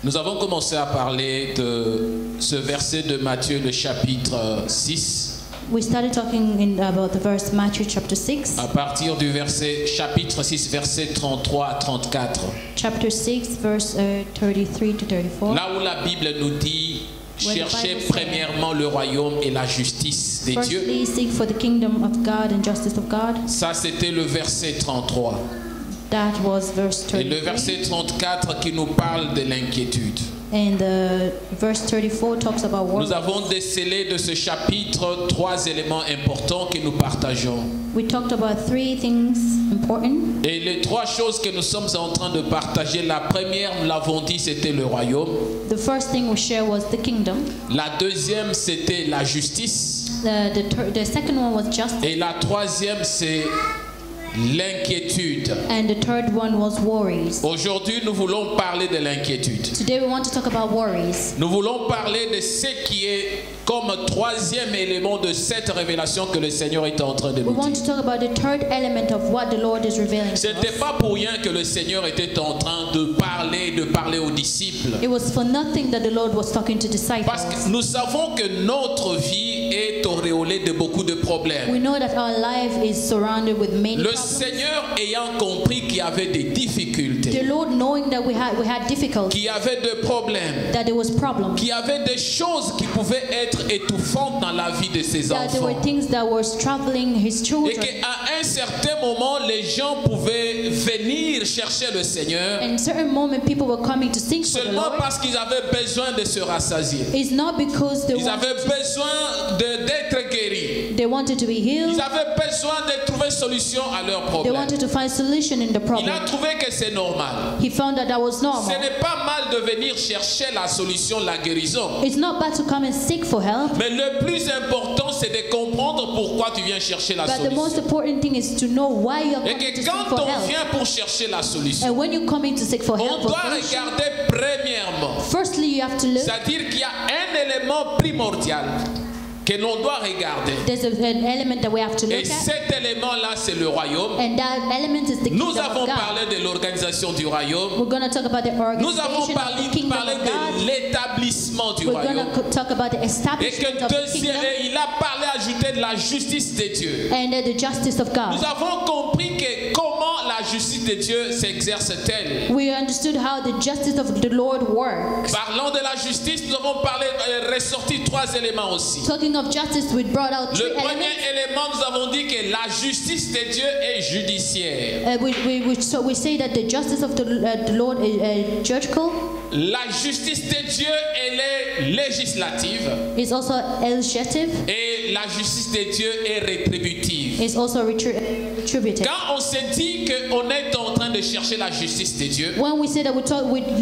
Nous avons commencé à parler de ce verset de Matthieu, le chapitre 6. We started talking about the verse Matthew chapter 6. À partir du chapitre 6, verset 33 à 34. Chapter 6, verse 33 to 34. Là où la Bible nous dit, cherchez premièrement le royaume et la justice des dieux. Firstly, seek for the kingdom of God and justice of God. Ça, c'était le verset 33. That was verse 33. Et le verset 34 qui nous parle de l'inquiétude. And verse 34 talks about worry. Nous avons décelé de ce chapitre 3 éléments importants que nous partageons. We talked about 3 things important. Et les 3 choses que nous sommes en train de partager, la première, nous l'avons dit, c'était le royaume. The first thing we shared was the kingdom. La deuxième, c'était la justice. The second one was justice. Et la troisième, c'est l'inquiétude. And the third one was worries. Aujourd'hui, nous voulons parler de l'inquiétude. Today we want to talk about worries. Nous voulons parler de ce qui est comme troisième élément de cette révélation que le Seigneur est en train de nous We want dire. to talk about the third element of what the Lord is revealing to C'était us. pas pour rien que le Seigneur était en train de parler aux disciples. It was for nothing that the Lord was talking to disciples. Parce que nous savons que notre vie est auréolée de beaucoup de problèmes. We know that our life is surrounded with many Le problems. Seigneur ayant compris qu'il y avait des difficultés, The Lord knowing that we had difficulties, qu'il y avait des problèmes, that there was problems, qu'il y avait des choses qui pouvaient être étouffantes dans la vie de ses that there enfants. were things that were struggling his Et children. qu'à un certain moment, les gens pouvaient venir chercher le Seigneur And certain moment people were coming to sing for the seulement Lord. parce qu'ils avaient besoin de se rassasier. It's not because Ils avaient besoin d'être guéris. they wanted to be healed. Ils avaient besoin de trouver solution à leurs They problèmes. wanted to find solution in the Il problem. a trouvé que c'est normal. He found that was Ce normal. n'est pas mal de venir chercher la solution, la guérison. It's not bad to come and seek for help, Mais le plus important, c'est de comprendre pourquoi tu viens chercher la but the most solution. important thing is to know why you're Et coming to que seek quand for on help. vient pour chercher la solution, And when you're coming to seek for help, on or doit solution, regarder premièrement. firstly you have to look. C'est-à-dire qu'il y a un élément primordial que l'on doit regarder. There's an element that we have to Et look at, cet élément-là, c'est le royaume. and that element is the Nous kingdom avons of God. parlé de l'organisation du royaume. We're going to talk about the Nous avons organization of the kingdom parlé of de God. l'établissement du We're going royaume. to talk about the Et establishment que of the kingdom il a parlé, ajouté de la justice de Dieu. and the justice of God. Nous avons compris que comment la justice de Dieu s'exerce-t-elle. We understood how the justice of the Lord works. Parlant de la justice, nous avons parlé, ressorti 3 éléments aussi. Talking of justice, we brought out 3 Le premier elements. élément, nous avons dit que la justice de Dieu est judiciaire. We say that the justice of the Lord is judicial. La justice de Dieu, elle est législative. It's also legislative. Et la justice de Dieu est rétributive. It's also retributive. Quand on se dit qu'on est en train de chercher la justice de Dieu, When we say that we're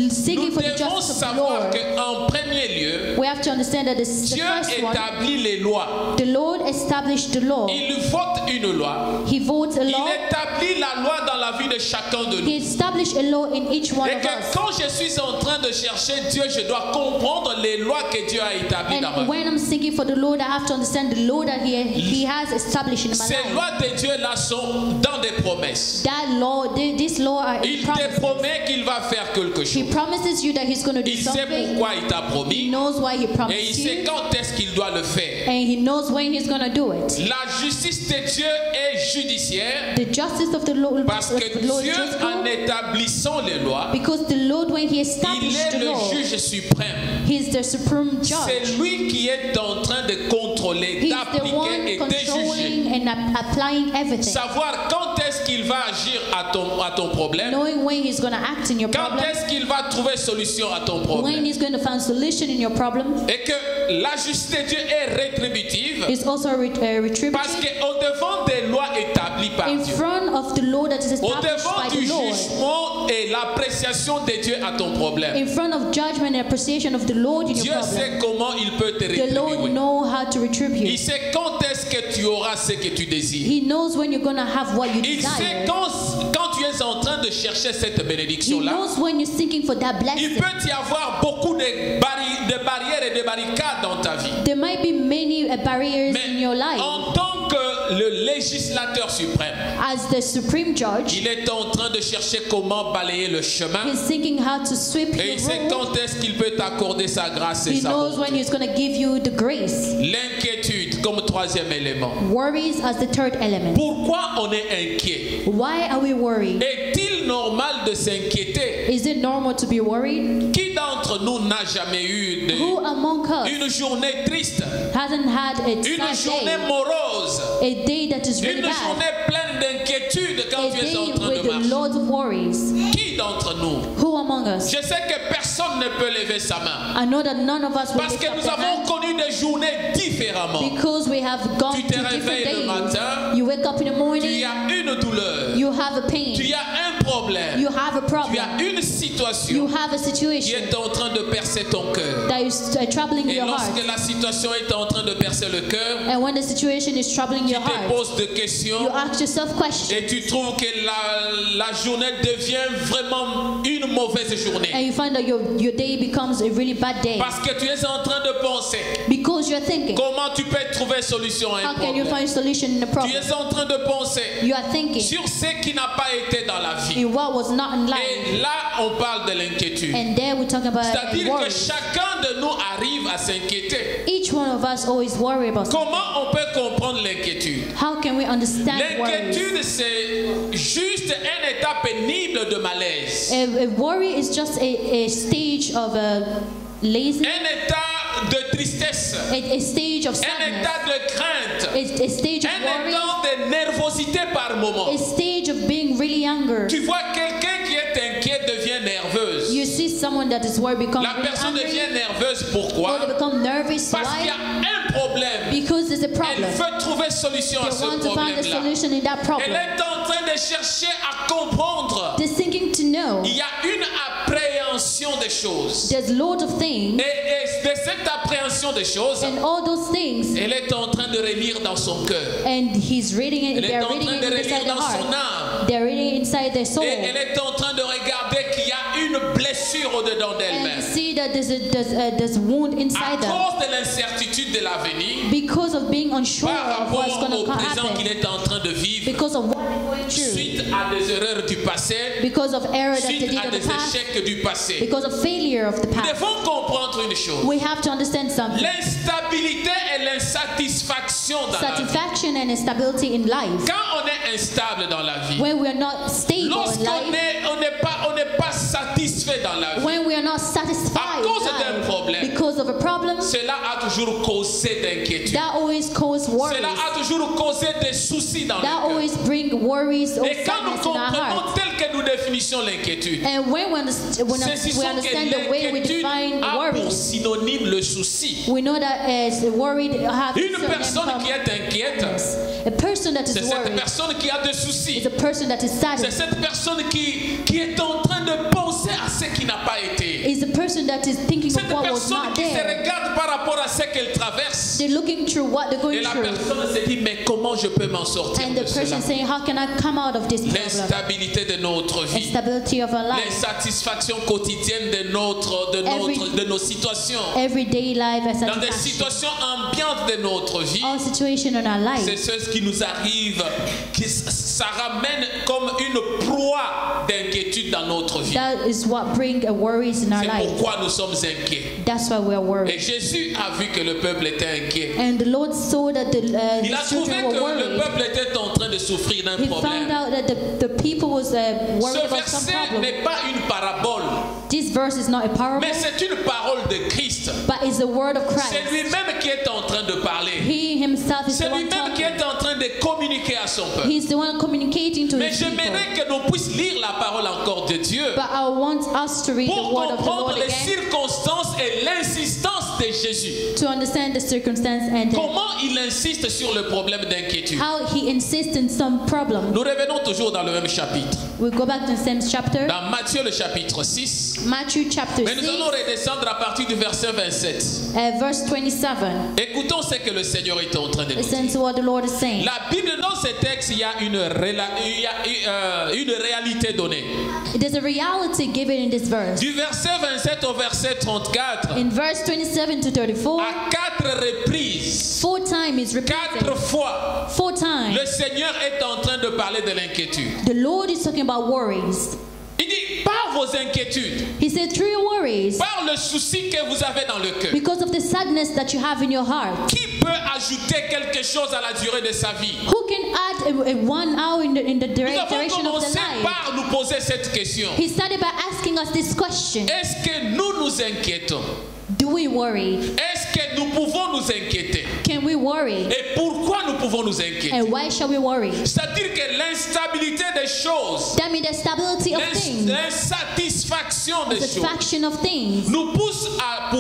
seeking nous for the devons justice of the savoir Lord, qu'en premier lieu, we have to understand that the Dieu first one, établit les lois. the Lord established the law. Il vote une loi. He votes a Il law. établit la loi dans la vie de chacun de He nous. established a law in each one Et of que us. quand je suis en train de chercher Dieu, je dois comprendre les lois que Dieu a établies dans ma And vie. when I'm seeking for the Lord, I have to understand the law that He has established in my Ces life. lois de Dieu là sont dans des promesses. That law, this law are in Il te promises. promet qu'il va faire quelque He chose. promises you that He's going to do Il sait something. pourquoi il t'a He promis knows why He et il promised sait you, quand est-ce qu'il doit le faire. and He knows when He's going to do it. La justice de Dieu est judiciaire The justice of the Lord, parce que the Lord is Dieu, en justical, établissant les lois, because the Lord, when He il established est the le law, juge suprême. He's the supreme C'est judge. lui qui est en train de contrôler, He's the one d'appliquer et de juger. controlling and applying everything. Savoir quand est-ce qu'il va agir à ton problème, Knowing when He's going to act in your quand problem, est-ce qu'il va trouver solution à ton when problème. He's going to find solution in your problem. Et que la justice de Dieu est rétributive It's also retributive. parce qu'au devant des lois établies par In Dieu, front of the law that is au established devant by du the Lord, jugement et l'appréciation de Dieu à ton problème, in front of judgment and appreciation of the Lord in Dieu your problem, sait comment il peut te the Lord rétribuer. knows how to retribute. Il sait quand est-ce que tu auras ce que tu désires. He knows when you're going to have what you Il sait desire. quand tu es en train de chercher cette He bénédiction-là, knows when you're seeking for that il blessing. peut y avoir beaucoup de barrières et de barricades dans ta vie. There might be many barriers Mais in your life. en tant que le législateur suprême, as the supreme judge, il est en train de chercher comment balayer le chemin. he's thinking how to sweep Et il the sait road. quand est-ce qu'il peut t'accorder sa grâce et He sa knows bonté. when he's going to give you the grace. L'inquiétude comme troisième élément. Worries as the third element. Pourquoi on est inquiet? Why are we worried? Est-il normal de s'inquiéter? Is it normal to be worried? Qui d'entre nous n'a jamais eu Who among us une journée triste, hasn't had a une sad journée day, morose, a day that is really une bad, journée pleine d'inquiétude quand a tu es day en train de with a marcher? lot of worries? Qui d'entre nous? Who among us? Je sais que personne ne peut lever sa main I know that none of us will parce lift que up nous their avons hand connu des journées différemment. because we have gone Tu to te different réveilles le days. matin, You wake up in the tu morning, as une douleur, you have a tu pain, as un problème, you have a tu problem, as une you situation have a qui situation est en train de percer ton cœur. that is troubling Et your heart. lorsque la situation est en train de percer le cœur, And when the situation is troubling tu your te heart, poses des you questions ask yourself questions et tu trouves que la journée devient vraiment une mauvaise journée. and you find that your day becomes a really bad day Parce que tu es en train de penser because you're thinking, comment tu peux trouver solution à un how can you problème. find solution in the Tu problem? es en train de penser You are thinking sur ce qui n'a pas été dans la vie. in what was not in life. Et là, on parle de l'inquiétude. And there we're talking about C'est-à-dire que worry. chacun de nous arrive à s'inquiéter. Each one of us always worry about something. Comment on peut comprendre l'inquiétude? How can we understand worries? L'inquiétude, c'est juste un état pénible de malaise. A worry is just a stage of laziness, Un état de tristesse. a stage of Un sadness, état de crainte. a stage of Un worry, état de nervosité par moment. a stage of being really younger. Tu vois, quelqu'un qui est inquiet devient nerveuse. You see someone that is worried become La really personne angry, devient nerveuse. or Pourquoi? they become nervous. Parce qu'il y a Why? un problème. Because there's a Elle problem. veut trouver solution à They ce want to find a problème-là. solution in that Elle problem. est en train de chercher à comprendre. They're thinking to know. Il y a une appréhension des choses. There's loads of things, Et de cette appréhension des choses, and all those things, elle est en train de relire dans son cœur. and he's reading it. Elle est They're en reading train it de inside relire their dans son heart. âme. They're reading it inside their soul. Et elle est en train de regarder qu'il y a une blessure au-dedans And d'elle-même. you see that there's wound À inside them cause de l'incertitude de l'avenir, because of being unsure par of what's rapport going au to présent qu'il happen, est en train de vivre, because of what they're going through, suite à des erreurs du passé, because of error that they suite did à in des the past, échecs du passé. because of failure of the Nous past. devons comprendre une chose. We have to understand something. L'instabilité et l'insatisfaction dans la vie. Satisfaction and instability in life. Quand on est instable dans la vie, When we are not stable in lorsqu'on life, n'est pas satisfait dans la vie, when we are not satisfied À cause d'un in problème. life because of a problem, cela a toujours causé d'inquiétude. that always causes worries. Cela a toujours causé des soucis dans le That cœur. always bring worries or Et quand nous sadness in our comprenons heart. tel que nous définissons l'inquiétude, And when we understand c'est the way we l'inquiétude define a pour worries, synonyme le souci. we know that as worried have Une personne qui est inquiète, a person that c'est is cette worried personne qui a des soucis. is a person that is C'est sad. cette personne qui est en train de penser à ce qui n'a pas été. Is a person that is thinking Cette of what was personne not qui se there. regarde par rapport à ce qu'elle traverse. They're looking through what they're Et going la through. personne se dit, mais comment je peux m'en sortir And de the cela? person saying, how can I come out of this problem? L'instabilité de notre vie. Instability of our life. L'insatisfaction quotidienne de nos situations. Everyday life and Dans des satisfaction. situations ambiantes de notre vie, All situation in our c'est life. ce qui nous arrive, ça ramène comme une proie d'inquiétude dans notre vie. That is what brings worries in our C'est life. pourquoi nous sommes inquiets. That's why we are Et worried. Jésus a vu que le peuple était inquiet. And the Lord saw that Il a the trouvé children were que le worried. peuple était en train de souffrir d'un He found problème. out that the people was worried Ce about some verset problem. n'est pas une parabole, This verse is not a parable, mais c'est une parole de Christ. but it's the word of C'est Christ. lui-même qui est en train de parler. He himself is C'est the one lui-même qui talking. est en train de communiquer à son peuple. He's the one communicating to Mais his people. j'aimerais que l'on puisse lire la parole encore de Dieu But I want us to read the pour word of the Lord comprendre les again circonstances et l'insistance de Jésus. to understand the circumstance and Comment il insiste sur le problème d'inquiétude. how he insists in some problem. Nous revenons toujours dans le même chapitre. We go back to the same chapter. Dans Matthieu le chapitre 6. Matthew chapter Mais nous 6, allons redescendre à partir du verset 27. verse 27. Écoutons ce que le Seigneur est en train de nous Listen dire. to what the Lord is saying. La Bible, dans ce texte, il y a une réalité donnée. There's a reality given in this verse. Du verset 27 au verset 34, In verse 27 to 34, à 4 reprises, 4 times is 4 repeated. fois, 4 times. le Seigneur est en train de parler de l'inquiétude. The Lord is talking about worries. Il dit, par vos inquiétudes, He said, through your worries, par le souci que vous avez dans le cœur, because of the sadness that you have in your heart. qui peut ajouter quelque chose à la durée de sa vie? Who can add a 1 hour in the Nous avons duration of commencé the life? par nous poser cette question. He started by asking us this question. Est-ce que nous nous inquiétons? Do we worry? Est-ce que nous pouvons nous inquiéter? Can we worry? Et pourquoi nous pouvons nous inquiéter? And why shall we worry? C'est-à-dire que l'instabilité des choses, That means the stability of things, l'insatisfaction des the choses, satisfaction of things, nous pousse à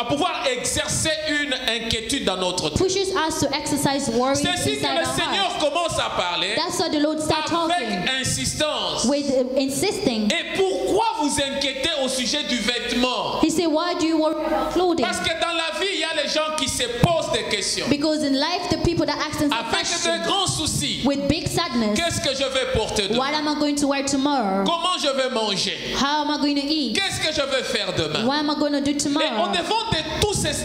pouvoir exercer une inquiétude dans notre tête. pushes us to exercise worry C'est ainsi que inside le our Seigneur heart. commence à parler That's why the Lord started talking avec insistance. with insisting. Et pourquoi vous inquiétez au sujet du vêtement? He said, why do you worry about clothing? Parce que dans la vie, il y a les gens qui se posent des questions Because in life, the people that ask themselves avec de questions grands soucis. with big sadness, Qu'est-ce que je vais porter what demain? am I going to wear tomorrow? Comment je vais manger? How am I going to eat? Qu'est-ce que je vais faire demain? What am I going to do Et au tomorrow? devant de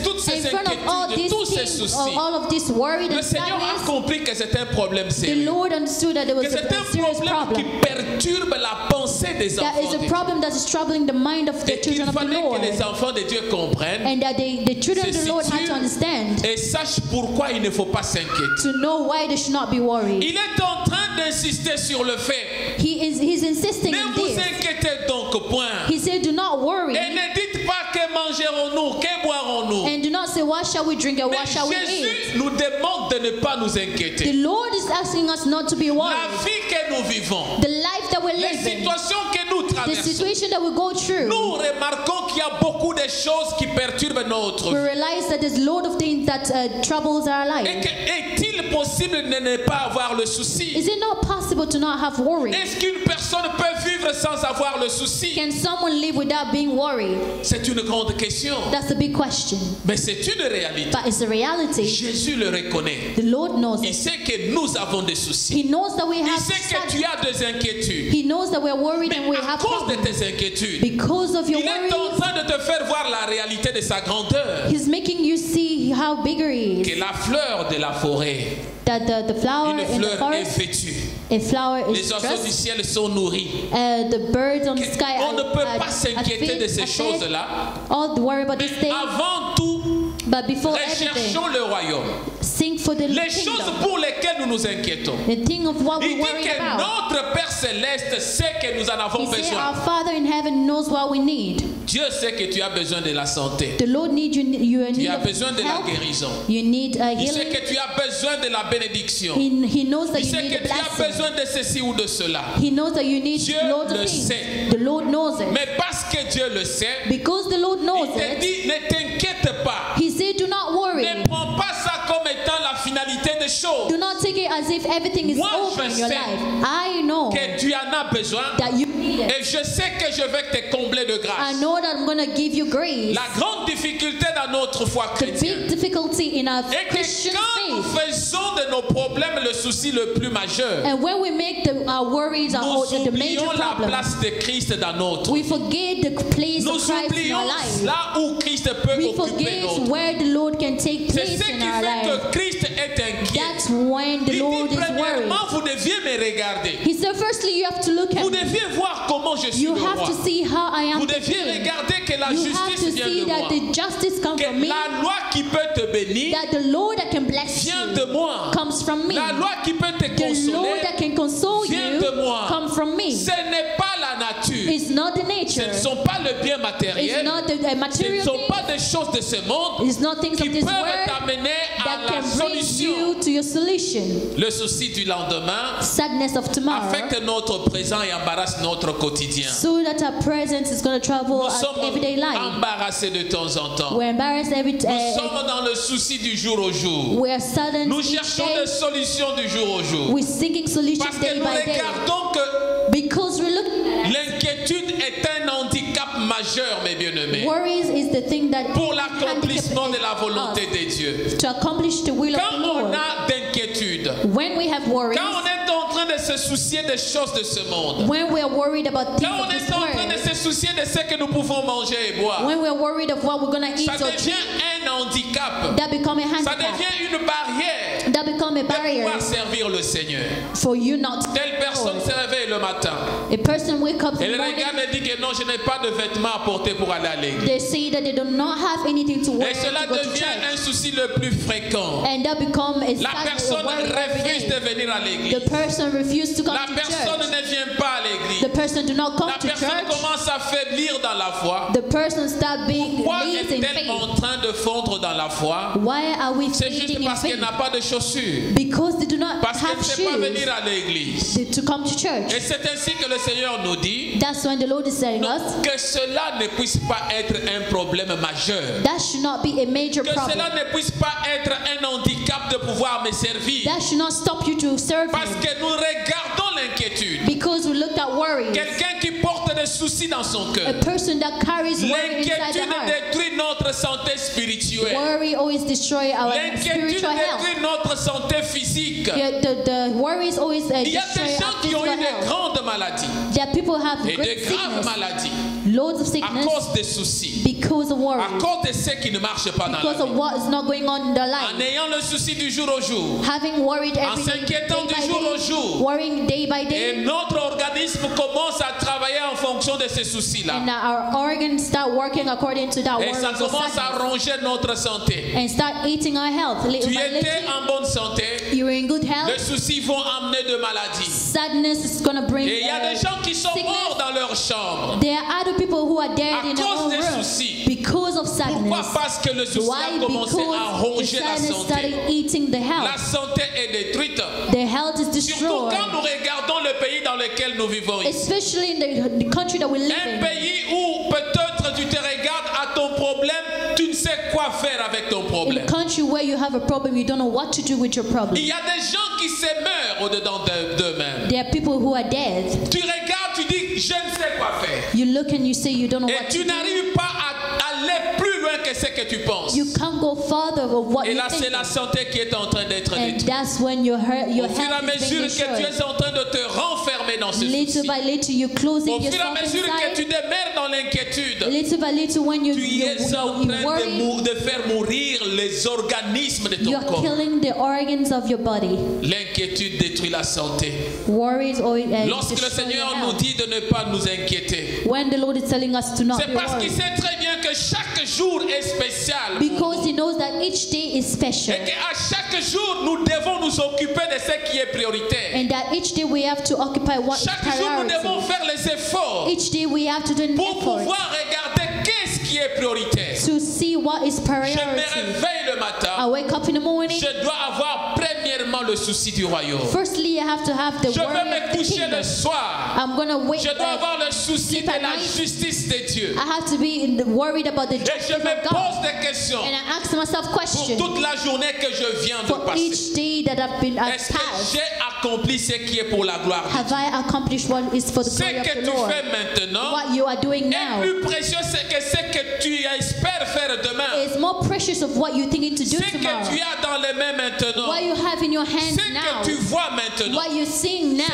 toutes ces In front of all inquiétudes, de these tous ces things, soucis, all of this worry le and Seigneur a sadness, compris que c'est un problème the sérieux. Lord understood that there was Que c'est a un serious problème qui problem. perturbe la pensée des That enfants is de a Dieu. problem that is troubling the mind of the Et qu'il children of the fallait Lord. que les enfants de Dieu comprennent And that the children of se the Lord had to situent understand et sachent pourquoi il ne faut pas s'inquiéter. to know why they should not be worried. Il est en train d'insister sur le fait. He's insisting Ne in vous this. inquiétez donc point. He said, do not worry. Et ne dites pas que mangerons-nous, que boirons-nous. And do not say, what shall we drink and Mais what shall we eat? Jésus nous demande de ne pas nous The inquiéter. Lord is asking us not to be La worried. vie que nous vivons, The life that we're les living, situations que nous the traversons, situation that we go through, nous remarquons qu'il y a beaucoup de choses qui perturbent notre we vie. realize that there's a lot of things that troubles our Et life. que est-il possible de ne pas avoir le souci? Is it not possible to not have worry? Est-ce qu'une personne peut vivre sans avoir le souci? Can someone live without being worried? C'est une grande question. That's a big question. Mais c'est une réalité. But it's a reality. Jésus le reconnaît. The Lord knows Il it. sait que nous avons des soucis. He knows that we Il have sait que tu sadness. as des inquiétudes. He knows that we're worried and we Mais à have cause de problems. tes inquiétudes, Because of your il est en worries, train de te faire voir la réalité de sa grandeur. He's making you see how bigger He Que is. la fleur de la forêt, That the flower une in the fleur est forest, vêtue. a flower is Les oiseaux du dressed. ciel sont nourris. The birds on the sky On ne peut pas are s'inquiéter de ces fed. choses-là. All the worry about Mais this thing. avant tout, But before everything, recherchons le royaume. sing for the Les choses kingdom. pour lesquelles nous nous inquiétons. The thing of what Il we're dit worried que about. notre Père Céleste sait que nous en avons He said, besoin. our Father in heaven knows what we need. Dieu sait que tu as besoin de la santé. The Lord needs you. You are in Tu need as of besoin de la help. guérison. You need a Il sait healing. que tu as besoin de la bénédiction. He knows that Il you sait need que a tu as blessing. besoin de ceci ou de cela. He knows that you need Dieu loads le of things. sait. The Lord knows it. Mais parce que Dieu le sait, Because the Lord knows il te it, dit, ne t'inquiète pas. He said, do not worry. Ne prends pas ça comme étant la finalité des choses. Do not take it as if everything is Moi, over je in your sais life. I know Que tu en as besoin. that you need it. Et je sais que je vais te combler de I grâce. know that I'm going to give you grace. La grande difficulté dans notre foi The big chrétienne difficulty in our est Christian que quand nous faith. faisons de nos problèmes le souci le plus majeur, And when we make our worries nous the major oublions la problem, place de Christ dans notre we vie. forget the place Nous of Christ in oublions our life. là où Christ peut We occuper forget notre. where the Lord can take C'est place ce in qui our fait life. que Christ est inquiet. That's when the Il Lord dit is worried. premièrement, vous deviez me regarder. He said, firstly, you have to look Vous at me. deviez voir comment je suis You le have roi. to see how I am Vous the deviez king. regarder que la You have to justice vient see de that moi. the justice comes Que from me. la loi qui peut te bénir That the Lord that can bless vient you de moi. comes from me. La loi qui peut te The Lord consoler that can console vient you de moi. comes from me. Ce n'est pas la nature. It's not the Ce ne nature. sont pas le bien It's matériel. not the Ce ne material sont things. pas des choses de ce monde It's not things qui of this peuvent world t'amener à that la can bring solution. you to your solution. Le souci du lendemain Sadness of tomorrow. affecte notre présent et embarrasse notre quotidien. So that our presence is going to travel Nous our sommes everyday life. embarrassés de temps en temps. We're embarrassed every Nous sommes dans le souci du jour au jour. we're saddened Nous each cherchons day. des solutions du jour au jour. We're seeking solutions Parce que day nous by day. regardons que Because we're looking at l'inquiétude est un handicap majeur, mes bien-aimés, worries is the thing that pour l'accomplissement de la volonté de Dieu. to accomplish the will of Quand the on Lord. a d'inquiétude, When we have worries, quand on est en train de se soucier des choses de ce monde, when we are worried about things quand of on this est en train de world, se soucier de ce que nous pouvons manger et boire, when we're worried of what we're going to eat ça or devient drink, un handicap. that become a Ça handicap. devient une barrière That become a de barrier pouvoir servir le Seigneur. for you not to Telle personne se réveille le matin. A person wake up in Elle the morning, regarde et dit que non, je n'ai pas de vêtements à porter pour aller à l'église. they say that they do not have anything to wear Et cela to go to devient church. un souci le plus fréquent. And that become a La sad personne worry every refuse day. de venir à The l'église. person refused to come La to personne church. ne vient pas à l'église. The person do not come La to personne church. commence à faiblir dans la foi. The person start being Pourquoi lazy in est-elle en faith. train de fondre dans la foi? Why are we C'est juste fading in parce qu'elle faith? n'a pas de chaussures. Because they do not Parce qu'elle have ne sait pas venir shoes à l'église. to come to Et church. c'est ainsi que le Seigneur nous dit That's when the Lord is telling non, us que cela ne puisse pas être un problème majeur. that should not be a major Que problem. cela ne puisse pas être un handicap de pouvoir me servir. That should not stop you to serve Parce Him. que nous regardons l'inquiétude. Because we look at worries. Quelqu'un qui porte des soucis dans son A cœur. person that carries worry inside L'inquiétude the heart. détruit notre santé spirituelle. Worry always destroy our L'inquiétude spiritual health. détruit notre santé physique. Yeah, the worries always Il y a destroy des our gens qui ont physical eu de health. grandes maladies That people have et great de graves sickness, maladies loads of à sickness cause des soucis, because of à worries, cause de ce qui ne marche pas dans because la of vie. what is not going on in their En life. ayant le souci du jour au jour, Having worried en every day, s'inquiétant day du by jour au day, jour, worrying day by et day, notre organisme commence à travailler en fonction de ces soucis-là. and our organs start working according to that Et worries ça or commence à sadness, ronger notre santé. and start eating our health. Little Tu by étais little, en bonne santé, you're in good les health. soucis vont amener de maladies. Sadness is going to bring Et il y a des gens qui sont sickness. morts dans leur chambre. There are other people who are dead À in their cause own des room soucis. because of Pourquoi? sadness. Parce que le souci Why? a commencé à Because the ronger la sadness santé. started eating the La health. santé est détruite. The health is Surtout destroyed. quand nous regardons le pays dans lequel nous vivons ici. Especially in the country that we live Un in. pays où peut-être tu te regardes à ton problème, tu ne sais quoi faire avec ton In a problème. country where you have a problem, you don't know what to do with your problem. Il y a des gens qui se meurent au-dedans d'eux-mêmes. There are people who are dead. Tu regardes, tu dis, je ne sais quoi faire. You look and you say you don't know Et what to tu do. n'arrives pas à aller plus loin que ce que tu penses. You can't go farther of what Et you là, c'est think. la santé qui est en train d'être And détruite. that's when your Au fur et à health is mesure being que tu destroyed. es en train de te renfermer dans ce Little souci, by little, you're closing au fur et à yourself mesure que tu inside. demeures dans l'inquiétude, Little by little, when you tu es en train worry, de faire mourir les organismes de ton you're corps. killing the organs of your body. L'inquiétude détruit la santé. Worries always Lorsque le destroy your Seigneur nous health. dit de ne pas nous inquiéter, When the Lord is telling us to not c'est be parce qu'il worried, sait très bien que chaque jour est spécial. pour because nous. He knows that each day is special, Et qu'à chaque jour, nous devons nous occuper de ce qui est prioritaire. and that each day we have to occupy what is Chaque jour, nous devons priority. faire les efforts Each day we have to do an pour effort pouvoir regarder qu'est-ce qui est prioritaire. to see what is Je me priority. réveille le I matin. wake up in the morning. Je dois avoir premièrement le souci du royaume. Firstly, I have to have the Je vais worry me of the coucher kingdom. le soir. I'm gonna wait. Je dois avoir le souci sleep de at la night. justice de Dieu. I have to be worried about the Et justice je of me God. pose des questions And I ask myself pour questions toute la journée que je viens de for passer. each day that I've Est-ce que passed. j'ai accompli ce qui est pour la gloire de Have Dieu? I accomplished what is for the Ce glory of que the tu Lord? fais maintenant What you are doing est now plus précieux que ce que tu espères faire demain. is more precious of what you're thinking to do Ce que tomorrow. tu as dans les mains maintenant. What you have in your hands Ce now. que tu vois maintenant. What you're seeing now.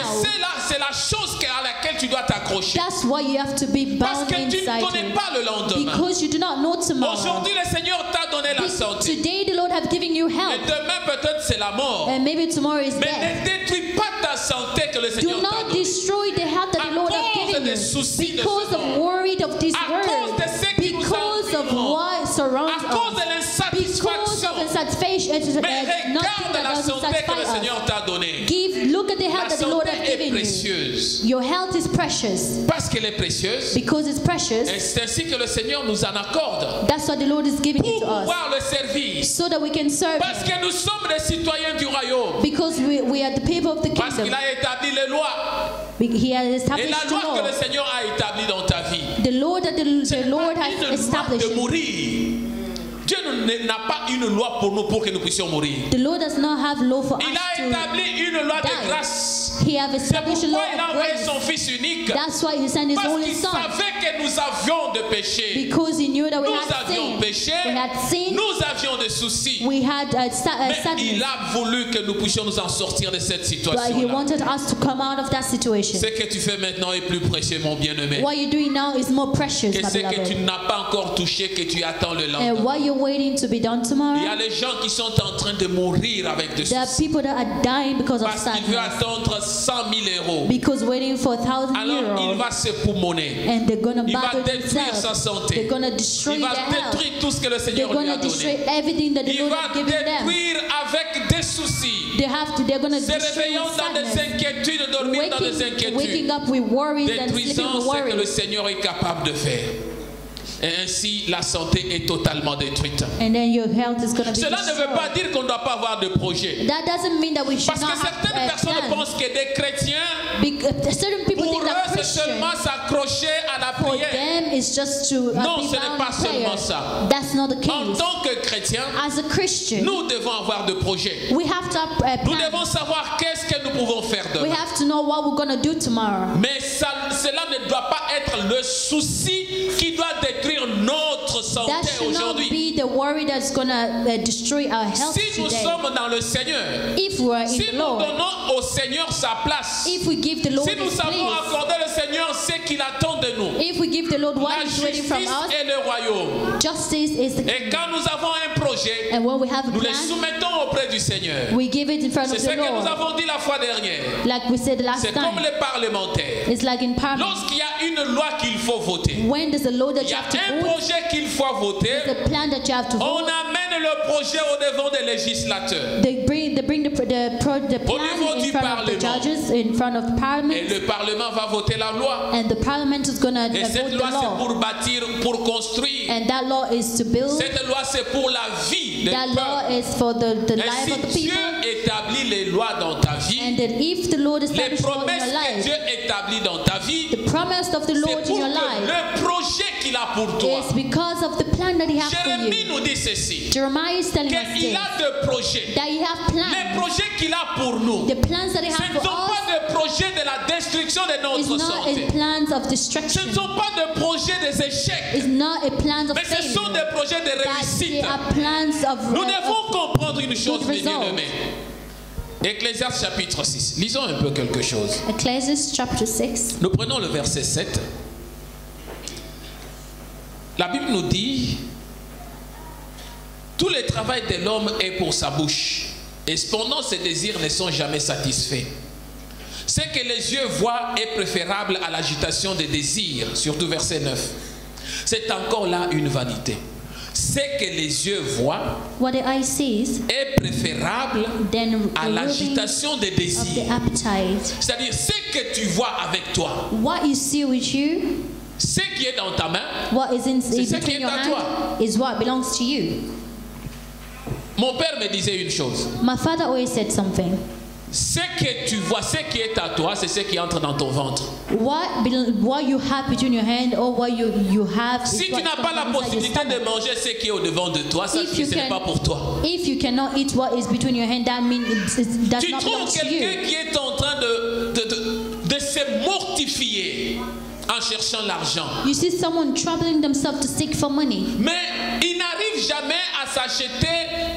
C'est la chose à laquelle tu dois t'accrocher. That's why you have to be Parce bound que tu ne inside connais you. pas le lendemain. Because you do not know tomorrow. Aujourd'hui, le Seigneur t'a donné la santé. Today the Lord have given you Et health. demain, peut-être, c'est la mort. And maybe tomorrow is Mais death. ne détruis pas ta santé que le Do Seigneur t'a not donnée. destroy the health that the Lord have À cause given des you. soucis de Because ce of monde. worried of this À cause world. de ce qui nous Because of environne. what surrounds À cause de us. Because l'insatisfaction. of insatisfaction. Mais Regarde la doesn't santé que le satisfy Seigneur us. t'a donnée. Look at the La health that the Lord santé has est given you. précieuse. Your health is precious. Parce qu'elle est précieuse, Because it's precious, et c'est ainsi que le Seigneur nous en accorde that's what the Lord is giving pour it to us. pouvoir le servir. So that we can serve Parce Him. que nous sommes des citoyens du royaume. Because we are the people of the Parce qu'il kingdom. a établi les lois. He has Et established la the loi que law. le Seigneur a établie dans ta vie, The law that the Lord pas has une loi established. de mourir. Dieu n'a pas une loi pour nous pour que nous puissions mourir. The Lord does not have law for Il a us établi une loi de die. grâce. He has C'est established a pourquoi law il a of envoyé grace. son Fils unique. That's why He sent His Parce only qu'il Son. savait que nous avions de péchés. Because He knew that we Nous had avions sin. péché. We had sin. Nous avions des soucis. We had Mais sadness. il a voulu que nous puissions nous en sortir de cette But He situation-là. wanted us to come out of that situation. Ce que tu fais maintenant est plus précieux, mon bien-aimé. What you're doing now is more precious, Et my ce que tu beloved. n'as pas encore touché, que tu attends le And lendemain. what you're waiting to be done Il y a tomorrow, les gens qui sont en train de mourir avec des there are soucis. people that are dying because of Parce qu'il veut sadness. attendre 100 000 euros. Because waiting for 1,000 Alors il euros. va se poumonner. And they're going to Il va battle détruire sa themselves. santé. They're going to destroy Il their va health. détruire tout ce que le They're Seigneur lui going a to destroy donné. everything that the Il Lord va has given them. détruire avec des soucis. They're going to Se destroy réveillant with dans des sadness. inquiétudes, dormir dans des Waking inquiétudes. up with worries and sleeping Détruisant with ce que le worries. Seigneur est capable de faire. Et ainsi, la santé est totalement détruite. And then your health is going to be Cela ne veut pas destroyed. dire qu'on ne doit pas avoir de projet. That doesn't mean that we should Parce que not certaines have personnes plans. pensent que des chrétiens, Certain people pour think eux, that c'est Christians, seulement s'accrocher à la for prière. them, it's just to Non, be ce n'est bound pas in prayer. seulement ça. That's not the En case. tant que chrétiens, As a Christian, nous devons avoir de projets. we have to have Nous plans. devons savoir qu'est-ce que nous pouvons faire We demain. have to know what we're going to do tomorrow. Mais cela ne doit pas être le souci qui doit détruire notre santé That should not aujourd'hui. be the worry that's going to destroy our health Si nous today. sommes dans le Seigneur, If we are in si the nous Lord, donnons au Seigneur sa place, if we give the Lord si nous His savons place, accorder le Seigneur ce qu'il attend de nous, if we give the Lord what la He's waiting justice from us, et le royaume. justice is the Et quand nous avons un projet, And when we have a nous les plan, soumettons auprès du Seigneur. we give it in front C'est of ce the que nous Lord. avons dit la fois dernière. Like we said last C'est comme time. les parlementaires. It's like in Parliament. Lorsqu'il y a une loi qu'il faut voter, When there's a law that il y you a have to un vote, projet qu'il faut voter, the plan that you have to on vote, amène le projet au devant des législateurs. they bring the plan niveau in du front of the Parlement. judges, in front of Et Parliament, le Parlement va voter la loi. and the Parliament is going to Et vote cette the loi, c'est law. pour bâtir, pour construire. And that law is to build. Cette loi, c'est pour la vie des That law peuples. is for the Et life of the si Dieu people. établit les lois dans ta vie, And that if the Lord les establishes law in promesses your que life, Dieu établit dans ta vie, the promise of the c'est Lord in pour your que life le projet qu'il a pour toi. is because of the plan that He has for Jérémie you. nous dit ceci, Jeremiah is telling us qu'il this, a de projets. that you have Les plans. projets qu'il a pour nous, The plans that He ce has ne for sont us pas des projets de la destruction de is notre not santé. a plans of Ce destruction. ne sont pas des projets des échecs, It's not a plans of mais ce sont failure. des projets de That they réussite. are plans of Nous devons comprendre une chose, good mes results. bien-aimés. Ecclésiaste chapitre 6. Lisons un peu quelque chose. Ecclesiastes chapter 6. Nous prenons le verset 7. La Bible nous dit, tout le travail de l'homme est pour sa bouche, et cependant ses désirs ne sont jamais satisfaits. Ce que les yeux voient est préférable à l'agitation des désirs, surtout verset 9. C'est encore là une vanité. Ce que les yeux voient What the eye sees, est préférable then à the l'agitation des of the désirs. appetite. C'est-à-dire, ce que tu vois avec toi, What you see with you, ce qui est dans ta main, what is in C'est ce qui between est your à hand, toi. is what belongs to you. mon père me disait une chose. My father always said something. Ce que tu vois, ce qui est à toi, c'est ce qui entre dans ton ventre. What you have between your hand or what you have Si is tu what n'as pas la comes inside your possibilité de stomach. manger ce qui est au devant de toi, ça If you ce n'est can- pas pour toi. If you cannot eat what is between your hand, that means it does Tu not belong trouves to you. quelqu'un qui est en train de se mortifier en cherchant l'argent. You see someone troubling themselves to seek for money. Mais il n'arrive jamais à s'acheter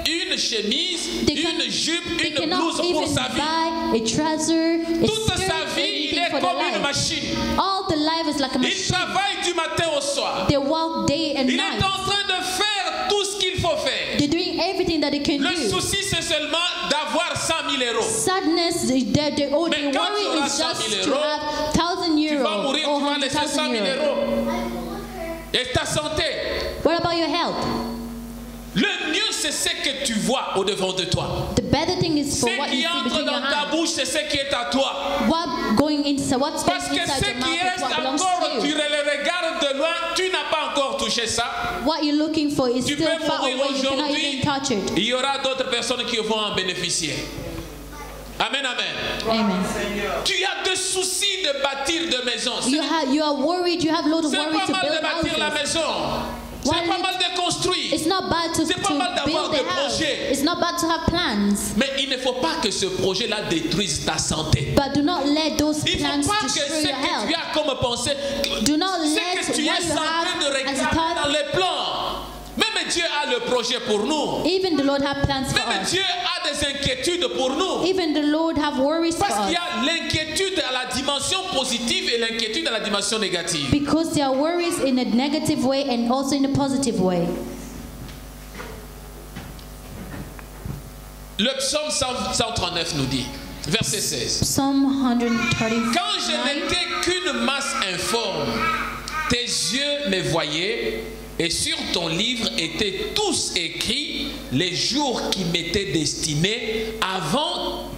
une chemise, une jupe, They une cannot blouse pour even sa vie. buy a trouser, a Toute skirt, sa vie, il anything est for comme their une life. machine. All the life is like a Il machine. travaille du matin au soir. They work day and Il est night. en train de faire tout ce qu'il faut faire. They're doing everything that they can Le do. souci, c'est seulement d'avoir 100 000 euros. Sadness, the Mais worry quand tu auras is 100 000 just to euros, have 1,000 Tu vas euros mourir, or tu vas laisser 100 100,000 000 euros. euros. Et ta santé, What about your health? Le mieux, c'est ce que tu vois au devant de toi. The better thing is for Ce what you qui see entre between your dans ta hands. bouche, c'est ce qui est à toi. What going inside, what's Parce going que inside ce your qui mouth is reste what belongs encore, to tu you. le regardes de loin, tu n'as pas encore touché ça. What you're looking for is Tu still peux far mourir away. You cannot aujourd'hui. even touch it. Il y aura d'autres personnes qui vont en bénéficier. Amen, amen. Amen. Tu as des soucis de bâtir de maisons. You are worried. You have a lot of C'est worry pas to mal de build bâtir la houses. maison. C'est Why pas let- mal de construire. It's not bad to C'est pas mal d'avoir build des a house. projets. It's not bad to have plans. Mais il ne faut pas que ce projet-là détruise ta santé. But do not let those Il ne plans faut pas que destroy ce your que health. tu as comme pensée, Do not ce let que tu what es you en train de have as a regarder dans thought. les plans. Même Dieu a le projet pour nous. Even the Lord have plans for Même us. Dieu a des inquiétudes pour nous. Even the Lord have worries for Parce qu'il y us. a l'inquiétude à la dimension positive et l'inquiétude à la dimension négative. Because there are worries in a negative way and also in a positive way. Le psaume 139 nous dit, verset 16. Psalm 139. Quand je n'étais qu'une masse informe, tes yeux me voyaient et sur ton livre étaient tous écrits les jours qui m'étaient destinés avant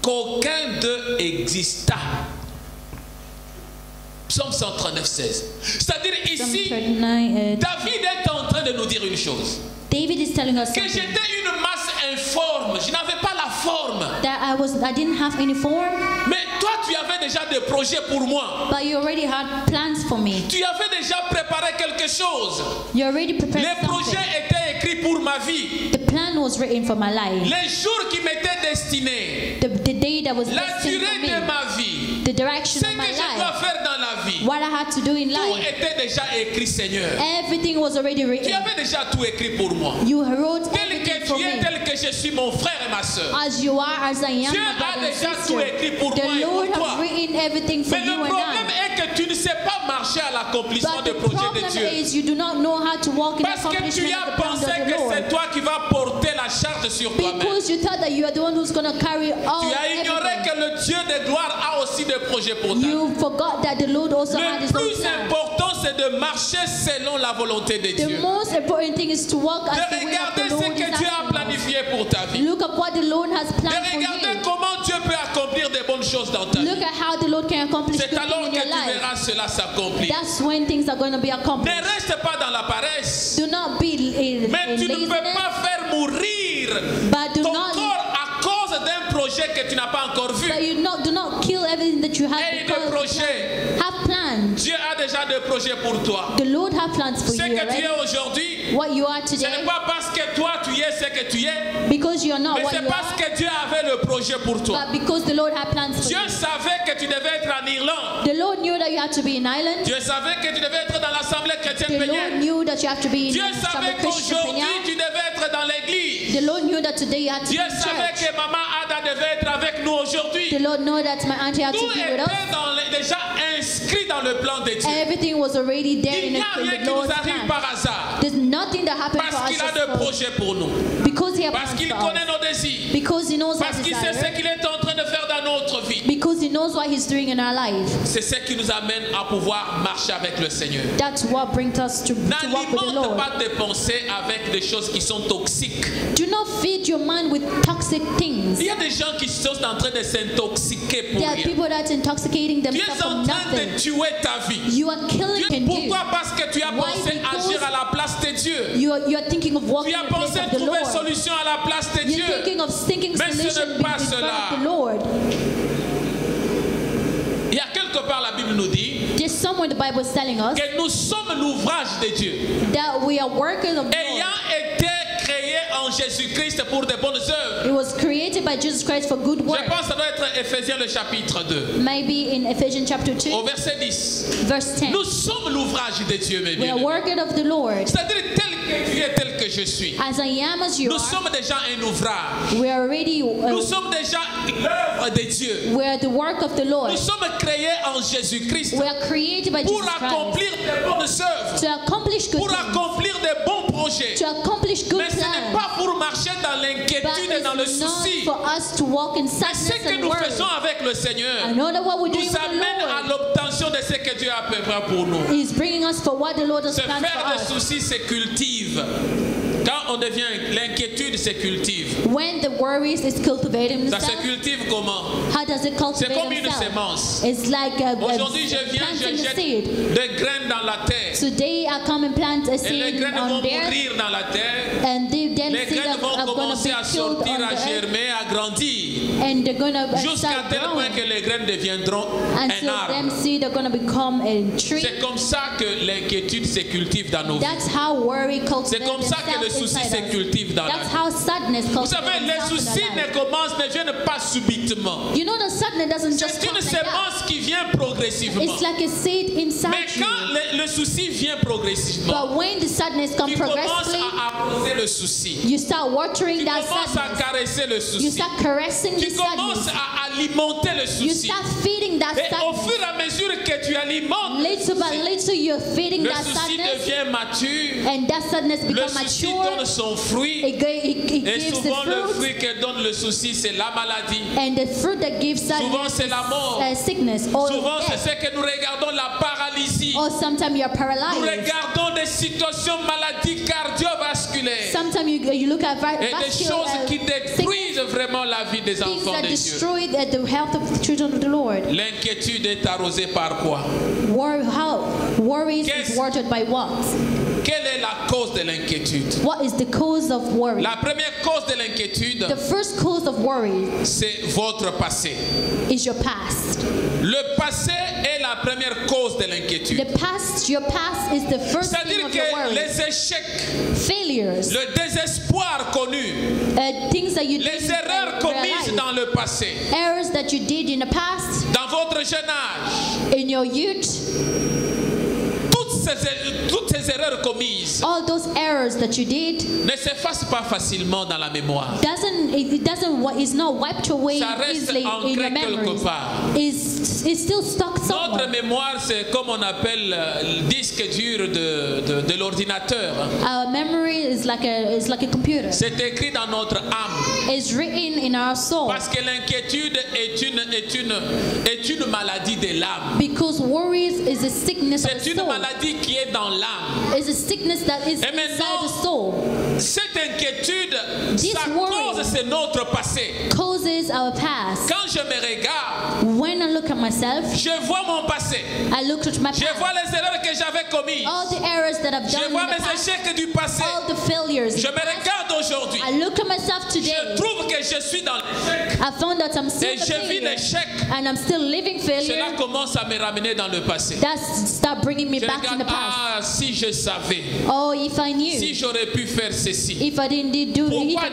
qu'aucun d'eux existât. Psaume 139, 16. C'est-à-dire Psalm ici, 39. David est en train de nous dire une chose. David is telling us Que something. j'étais une masse informe, je n'avais pas la forme. That I didn't have any form, Mais toi, tu avais déjà des projets pour moi. but you already had plans for me. Tu avais déjà préparé quelque chose. You already prepared Les projets something. étaient écrits pour ma vie. The plan was written for my life. Les jours qui m'étaient destinés. The day that was La destined durée for me. de ma vie. The direction Ce of que my je dois life. faire dans la vie. What I had to do in Tout life. était déjà écrit, Seigneur. Everything was already Tu written. avais déjà tout écrit pour moi. You wrote Tel everything que for tu es, me. tel que je suis, mon frère et ma soeur. As you are, as I am, Dieu my a brother and déjà sister. tout écrit pour moi The et Lord pour toi. has written everything for Mais le you and problème I. est que tu ne sais pas marcher à l'accomplissement But des the projets de problem Dieu. is you do not know how to walk in Parce que tu accomplishment as of the plans pensé of the que Lord. c'est toi qui vas porter la charge sur toi-même. Because you thought that you are the one who's going to carry all Tu as ignoré everything. que le Dieu de gloire a aussi des projets pour ta vie. You forgot that the Lord also had Le his own plus plan. important, c'est de marcher selon la volonté de The Dieu. most important thing is to walk De as the will of regarder the ce Lord is que Dieu a asking us. planifié pour ta vie. Look at what the Lord has De planned for regarder you. comment Dieu peut accomplir des bonnes choses dans ta vie. Look at how the Lord can accomplish C'est good alors things in que your tu life. verras cela s'accomplir. That's when things are going to be Ne accomplished. reste pas dans la paresse. Do not be in Mais tu ne peux laziness, pas faire mourir but do ton not, corps à cause d'un projet que tu n'as pas encore vu. do not kill everything that you have Et des because projets. have plans. Dieu a déjà des projets pour toi. The Lord have plans for Ce you, que tu right? es aujourd'hui, What you are ce n'est today, pas parce que toi tu es ce que tu es, because you are not mais what c'est you parce are, que Dieu avait le projet pour toi. but because the Lord had plans for Dieu you. savait que tu devais être en Irlande. The Lord knew that you had to be in Ireland. Dieu savait que tu devais être dans l'assemblée chrétienne The Lord pénienne. knew that you have to be in Dieu some savait Christian qu'aujourd'hui Kenya. tu devais être dans l'église. The Lord knew that today you had to be Dieu in savait church. que maman Ada devait être avec nous aujourd'hui. The Lord knew that my auntie had to Tout be with us. était déjà inscrit dans le plan de Dieu. Everything was already there Il in n'y a rien the qui nous Lord's arrive plan. par hasard. There's nothing that happened for Parce us qu'il a just des for- projets pour nous. because He has Parce plans qu'il for connaît us. nos désirs. Because He knows our Parce qu'il sait ce desire. qu'il est en train de faire dans notre vie. Because He knows what He's doing in our life. C'est ce qui nous amène à pouvoir marcher avec le Seigneur. That's what brings us to walk with the N'alimente Lord. pas tes pensées avec des choses qui sont toxiques. Do not feed your mind with toxic things. Il y a des gens qui sont en train de s'intoxiquer pour There are rien. people that's intoxicating Tu es themselves en from train nothing. de tuer ta vie. You are killing Dieu- and Pourquoi? Parce que tu as Why? pensé Because agir à la place de Dieu. you are thinking of walking Tu in as the place pensé of the trouver Lord. solution à la place de Dieu. You're thinking of thinking Mais ce solution n'est in pas front cela. of the Lord. Il y a quelque part la Bible nous dit There's somewhere the Bible is telling us que nous sommes l'ouvrage de Dieu, that we are workers of the Lord. ayant été créés en Jésus-Christ pour de bonnes œuvres. It was created by Jesus Christ for good Je work. pense que ça doit être Éphésiens le chapitre 2, Maybe in Ephesians chapter 2, au verset 10. verse 10. Nous sommes l'ouvrage de Dieu, mes We are bien-aimés. workers of the Lord. C'est-à-dire tel que tu es, tel que je suis. As I am, as you Nous are, sommes déjà un ouvrage. we are already, Nous sommes déjà l'œuvre de Dieu. we are the work of the Lord. Nous sommes créés en Jésus-Christ We are created by pour Jesus Christ accomplir de bonnes œuvres, to accomplish good pour things, accomplir de bons projets. to accomplish good Mais ce n'est plans. pas pour marcher dans But l'inquiétude et dans le it's not souci. for us to walk in Mais ce sadness que and nous worry. faisons avec le Seigneur I know that what we're doing nous with the amène à Lord l'obtention de ce que Dieu a préparé pour nous. is bringing us for what the Lord has Se planned faire for des us. soucis se cultive. Quand on devient, l'inquiétude se cultive. When the worries is cultivating Ça se himself, cultive comment? how does it C'est cultivate comme une himself? sémence. It's like Aujourd'hui, je viens, je planting a jette seed. des graines dans la terre. Today I come and plant a Et les seed graines vont on there, mourir dans la terre. and then Les seed graines vont are going to commencer be à killed sortir, on à the earth, germer, à grandir. and they're going to Jusqu'à start tel point growing que les graines deviendront un until them arbre. seed are going to become a tree. C'est comme ça que l'inquiétude se cultive dans nos vies. That's how worry C'est cultivates comme ça que le itself souci inside se us. cultive dans la That's vie. how sadness Vous savez, cultivates les itself in soucis our ne life. commencent, ne viennent pas subitement. You know, the sadness doesn't just C'est come une like that. sémence qui vient progressivement. It's like a seed Mais inside you. quand le souci vient progressivement, But when the sadness comes tu commences progressively, à arroser le souci. you start watering Tu that commences à sadness. caresser le You souci. start caressing Tu the commences sadness. à alimenter le You souci. start feeding that Et au fur sadness. et à mesure que tu alimentes, Little by little, you're feeding le that souci sadness, devient mature. and that sadness Le becomes souci mature. donne son fruit. It Et gives the souvent, le fruit, fruit que donne le souci, c'est la maladie. and the fruit that gives Souvent, sadness c'est la mort. is sickness or Souvent, c'est death. ce que nous regardons, la paralysie. Or sometimes you're Nous paralyzed. regardons des situations maladies cardiovasculaires Sometimes you look at et des vascular choses qui sickness, détruisent vraiment la vie des things enfants that de Dieu. destroy the health of the children of the Lord. L'inquiétude est arrosée par quoi? Worries Qu'est-ce- is watered by what? Quelle est la cause de l'inquiétude? What is the cause of worry? La première cause de l'inquiétude, The first cause of worry c'est votre passé. is your past. Le passé est la première cause de l'inquiétude. Your past is the first thing C'est-à-dire of your que worry. les échecs, Failures, le désespoir connu, things that you les did erreurs commises dans le passé, errors that you did in the past, dans votre jeune âge, in your youth, toutes ces erreurs commises all those errors that you did ne s'effacent pas facilement dans la mémoire. is not wiped away Ça reste easily in ancré your quelque memories. part. It's still stuck Notre somewhere. mémoire, c'est comme on appelle le disque dur de l'ordinateur. Our memory is like a computer. C'est écrit dans notre âme. It's written in our soul. Parce que l'inquiétude est une maladie de l'âme. Because worries is a sickness of C'est the une soul. maladie qui est dans l'âme. It's a sickness that is Et inside maintenant, the soul. cette inquiétude, This sa worry cause, c'est notre passé. Causes our past. Quand je me regarde, When I look at myself, je vois mon passé. I look at my Je vois past. les erreurs que j'avais commises. All the errors that I've Je done vois in the mes past. échecs du passé. All the failures. Je me regarde aujourd'hui. I look at myself today. Je trouve que je suis dans l'échec. I found that I'm still Et a je vis failure. l'échec. And I'm still living failure. Cela commence à me ramener dans le passé. That start bringing me Je back in regarde, the past. si je savais, Oh, if I knew. si j'aurais pu faire ceci. If I didn't do Pourquoi that,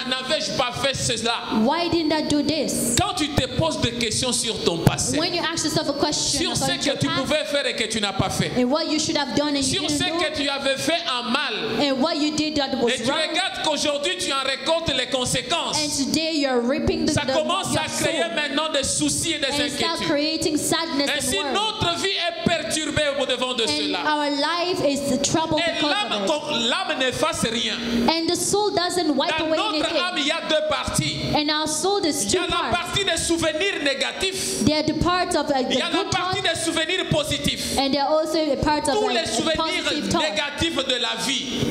n'avais-je pas fait cela? why didn't I do this? Quand tu te poses des questions sur ton passé, When you ask yourself a question sur ce about your que tu past pouvais faire et que tu n'as pas fait, and what you should have done and you sur ce didn't do, que tu avais fait en mal, and what you did that was et tu wrong, regardes qu'aujourd'hui tu en récoltes les and conséquences, today you're reaping ça commence your à créer soul, maintenant des soucis et des and start inquiétudes. creating sadness Ainsi, and worry. notre vie est perturbée au devant de And cela. our life is troubled Et because of it. l'âme n'efface rien. And the soul doesn't wipe Dans away notre âme, anything. il y a deux parties. And our soul is Il y two a la parts. partie des souvenirs négatifs. They are the parts of the Il y a la good partie thoughts, des souvenirs positifs. and they are also a part of Tous les the souvenirs positive thoughts. négatifs de la vie.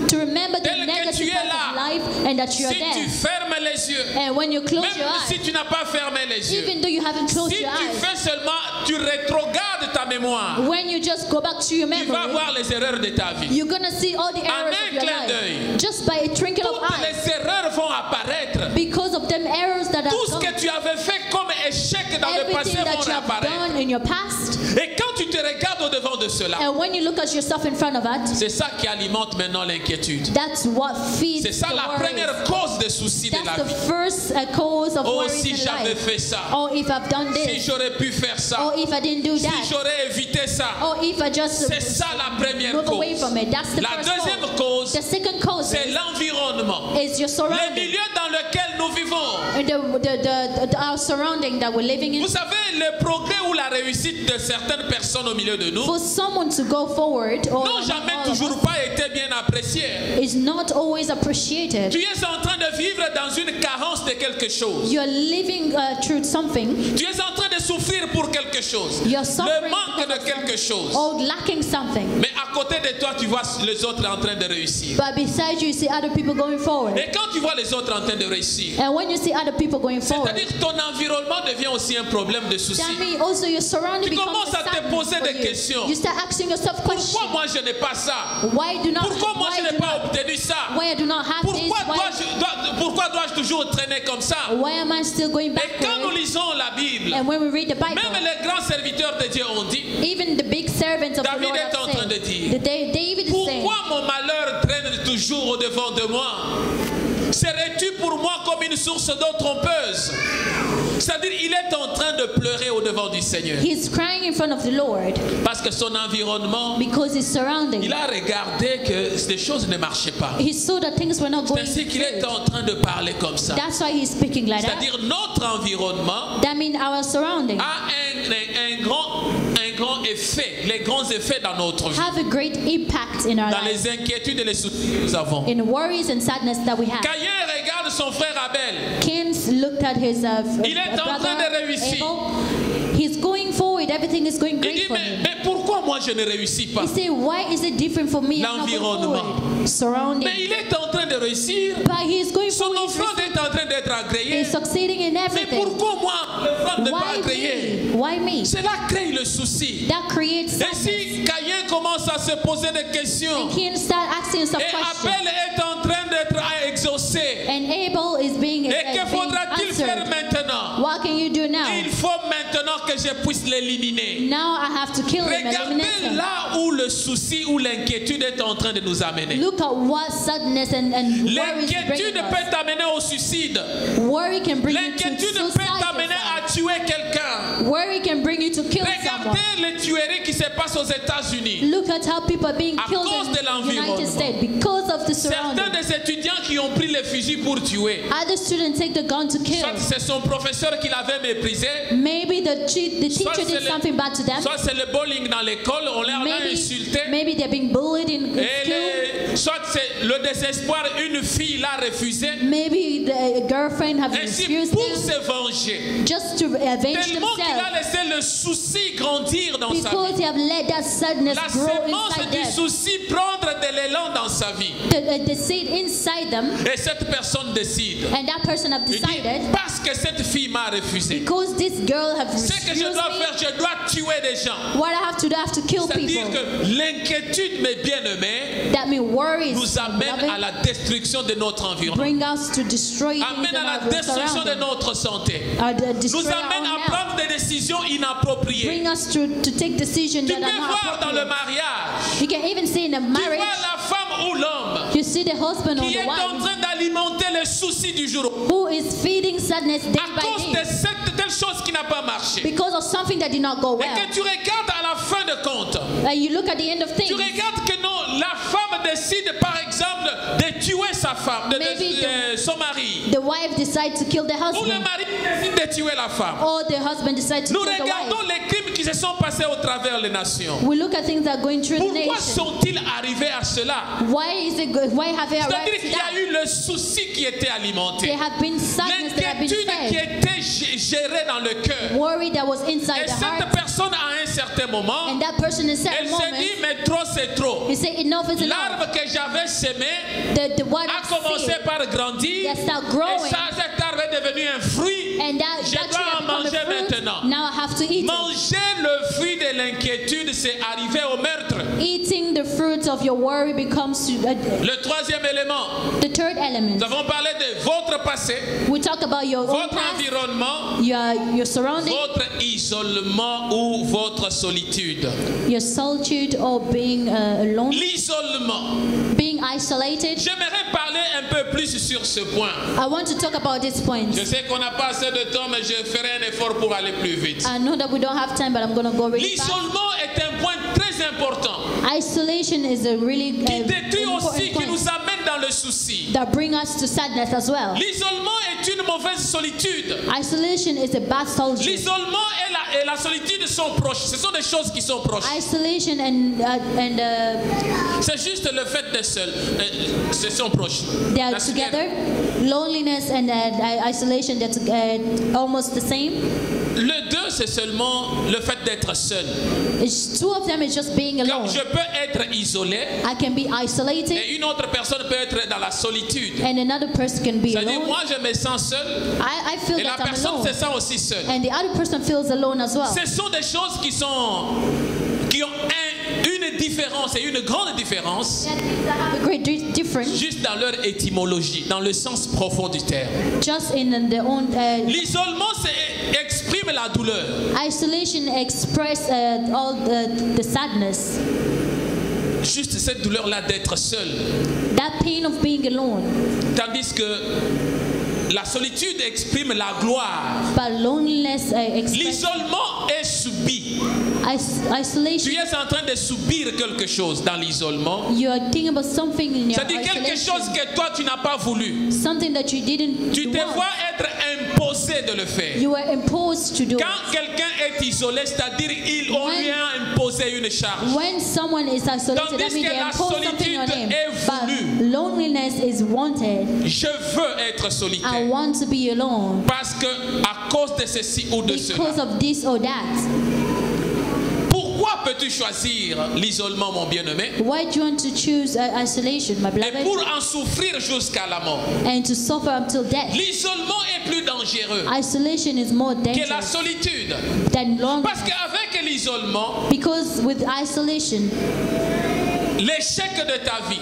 To remember the Tel que tu negative es part là, of life and that you are Si tu there. fermes les yeux, And when you close même your si eyes, tu n'as pas fermé les yeux, even though you haven't closed si your tu eyes, fais seulement, tu rétrogrades ta mémoire, when you just go back to your tu vas memory, voir les erreurs de ta vie. you're gonna see all the errors un of your clin life d'œil. just by a twinkle of Toutes eyes. les erreurs vont apparaître. Because of them errors that Tout have ce gone, que tu avais fait comme échec dans le passé everything that vont you have réapparaître. done in your past, Et quand tu te regardes au devant de cela, and when you look at yourself in front of it, c'est ça qui alimente maintenant l'inquiétude. that's what feeds C'est ça the la worries. première cause des soucis de That's la the vie. first cause of Oh, worries si in j'avais life. fait ça, Oh, if I've done si this. j'aurais pu faire ça, Oh, if I didn't do si that. j'aurais évité ça. Oh, if I just C'est ça la première move away cause. from it. That's the La first deuxième cause. cause, The second cause c'est l'environnement. is your Le surrounding. milieu dans lequel nous vivons. Our surrounding that we're living in. Vous savez, le progrès ou la réussite de certaines personnes au milieu de nous For someone to go forward or n'ont jamais all of toujours us, pas été bien apprécié. is not always appreciated. Tu es en train de vivre dans une carence de quelque chose. You're living through something. Tu es en train de souffrir pour quelque chose. You're Le suffering manque de quelque chose. or lacking something. Mais à côté de toi, tu vois les autres en train de réussir. But beside you, you see other people going forward. Et quand tu vois les autres en train de réussir, And when you see other people going forward, c'est-à-dire ton environnement devient aussi un problème de souci. that means also your surrounding Tu becomes commences a à te sadness poser for des you. questions. You start asking yourself Pourquoi questions. moi je n'ai pas ça? Why do not? Pourquoi moi je n'ai pas obtenu ça? Why I do not have this? Pourquoi dois-je toujours traîner comme ça? Why am I still going Et quand nous backward? lisons la Bible, And when we read the Bible, même les grands serviteurs de Dieu ont dit, even the big servants of the David Lord est en have train de said, dire, David is saying, pourquoi mon malheur traîne toujours au devant de moi? Serais-tu pour moi comme une source d'eau trompeuse? C'est-à-dire, il est en train de pleurer au devant du Seigneur. he's crying in front of the Lord Parce que son environnement, because his surrounding. il a regardé que les choses ne marchaient pas. He saw that things were not C'est going ainsi qu'il est good. en train de parler comme ça. That's why he's speaking like that. C'est-à-dire, notre environnement That means our surrounding a un grand effet, les grands effets dans notre vie, have a great impact in our dans lives, les inquiétudes et les soucis que nous avons. in worries and sadness that we have. Caïn regarde son frère Abel. Cain looked at his Il est en train brother de réussir. Abel. He's going forward. Everything is going Il great dit, for him. mais pourquoi moi je ne réussis pas? He said, why is it different for me? I'm not going L'environnement. forward. Surrounding. Mais il est en train de réussir. But he's going Son forward. offrande est en train d'être agréée. He's succeeding in Mais everything. pourquoi moi, l'offrande n'est pas Why agréée? me? Why me? Cela crée le souci. That creates Et sadness. si Caïn commence à se poser des questions, Cain start asking some et questions. Abel est en train d'être exaucé, And Abel is being et que being faudra-t-il faire answered. maintenant? What can you do now? Il faut maintenant que je puisse l'éliminer. Now I have to kill him, eliminate Regardez him. là où le souci ou l'inquiétude est en train de nous amener. Look at what sadness and worries L'inquiétude bring us. peut t'amener au suicide. Worry can bring you to L'inquiétude peut suicide. t'amener à tuer quelqu'un. Worry can bring you to kill someone. Regardez les tueries qui se passent aux États-Unis. Look at how people are being À killed cause in de the l'environnement. United States because of the Certains surrounding. des étudiants qui ont pris les fusils pour tuer, Other students take the gun to kill. soit c'est son professeur qui l'avait méprisé, Maybe the soit teacher c'est did something bad to them. soit c'est le bowling dans l'école, on les a insultés. Maybe they're being bullied in Et school. soit c'est le désespoir, une fille l'a refusé. Maybe the girlfriend have Ainsi, refused pour them se venger, just to avenge tellement qu'il a themselves laissé le souci grandir dans sa because vie. they have let that sadness La grow sémence inside du them. souci prendre de l'élan dans sa vie. The seed inside them, Et cette personne décide. and that person have Il dit, decided parce que cette fille m'a refusé. because this girl have Ce que je refused dois me, faire, je dois tuer des gens. what I have to kill C'est-à-dire people. que l'inquiétude, mes bien-aimés, That means worries nous amène à beloved, la destruction de notre environnement. bring us to destroy things Amène in à la our destruction de surroundings. notre santé. Nous Destroy our amène à own health. prendre des décisions inappropriées. Bring us to take decisions Tu that peux are not voir dans le appropriate. mariage, You can even see in a tu vois marriage, la femme ou l'homme you see the husband or qui the est en wife train d'alimenter les soucis du jour who is feeding sadness day à cause by de day cette telle chose qui n'a pas marché. because of something that did not go Et well. que tu regardes à la fin de compte, You look at the end of tu things. regardes que non, la femme décide par exemple de tuer sa femme, Maybe son mari. The wife decides to kill the Ou le husband, mari décide de tuer la femme. or the husband decides to Nous kill the regardons wife. les crimes qui se sont passés au travers les nations. We look at things that are going through the Pourquoi nation. sont-ils arrivés à cela? Why is it good? Why have they C'est-à-dire arrived to qu'il y a that? eu le souci qui était alimenté. There have been sadness that have been L'inquiétude qui fed, était gérée dans le cœur. worry that was Et inside the cette heart, personne à un certain moment, and that person in certain elle s'est moments, dit mais trop c'est trop. he said enough is enough. L'arbre que j'avais semé The word a of commencé seed, par grandir. they start Et growing, ça, cet arbre est devenu un fruit. and that Je tree dois have en become manger a fruit. maintenant. Now I have to eat it. Manger le fruit de l'inquiétude, c'est arriver au meurtre. Eating the fruits of your worry becomes Le troisième élément, the third element. nous avons parlé de votre passé, We talk about your own votre past, environnement, your surrounding, votre isolement ou votre solitude. your solitude, or being alone, L'isolement. being isolated. J'aimerais parler un peu plus sur ce point. I want to talk about this point. Je sais qu'on n'a pas assez de temps, mais je ferai un effort pour aller plus vite. I know that we don't have time, but I'm going to go really fast. L'isolement est un point très important Isolation is a really qui détruit aussi, important qui nous point amène dans le souci. that bring us to sadness as well. L'isolement est une mauvaise solitude. Isolation is a bad solitude. L'isolement et la solitude sont proches. Ce sont des choses qui sont proches. Isolation C'est juste le fait d'être seul. Ce sont proches. they are together. Loneliness and isolation, that's almost the same. Le deux, c'est seulement le fait d'être seul. Two of them is just being alone. Donc, je peux être isolé I can be isolated et une autre personne peut être dans la solitude. and another person can be C'est-à-dire, alone. moi, je me sens seul I feel et la that I'm personne se alone. sent aussi seule. And the other person feels alone as well. Ce sont des choses qui ont une différence et une grande différence A great difference juste dans leur étymologie, dans le sens profond du terme. just in their own L'isolement exprime la douleur. isolation express all the sadness, Juste cette douleur-là d'être seul. that pain of being alone. Tandis que la solitude exprime la gloire. But loneliness express L'isolement est subi. Tu isolation. es en train de subir quelque chose dans l'isolement. You are thinking about something in your C'est-à-dire quelque chose isolation, que toi tu n'as pas voulu. something that you didn't Tu te want. vois être imposé de le faire. You were imposed to do Quand it. quelqu'un est isolé, c'est-à-dire on lui a imposé une charge. When someone is isolated, that Tandis means que they la impose something on solitude him. est voulue. But loneliness is wanted. Je veux être I solitaire. want to be alone Parce que à cause de ceci ou de cela. because of this or that. Pourquoi peux-tu choisir l'isolement, mon bien-aimé? Why do you want to choose isolation, my Et beloved? pour en souffrir jusqu'à la mort. And to suffer until death. L'isolement est plus dangereux Isolation is more que la dangerous solitude. than loneliness. Parce qu'avec l'isolement, Because with isolation, l'échec de ta vie,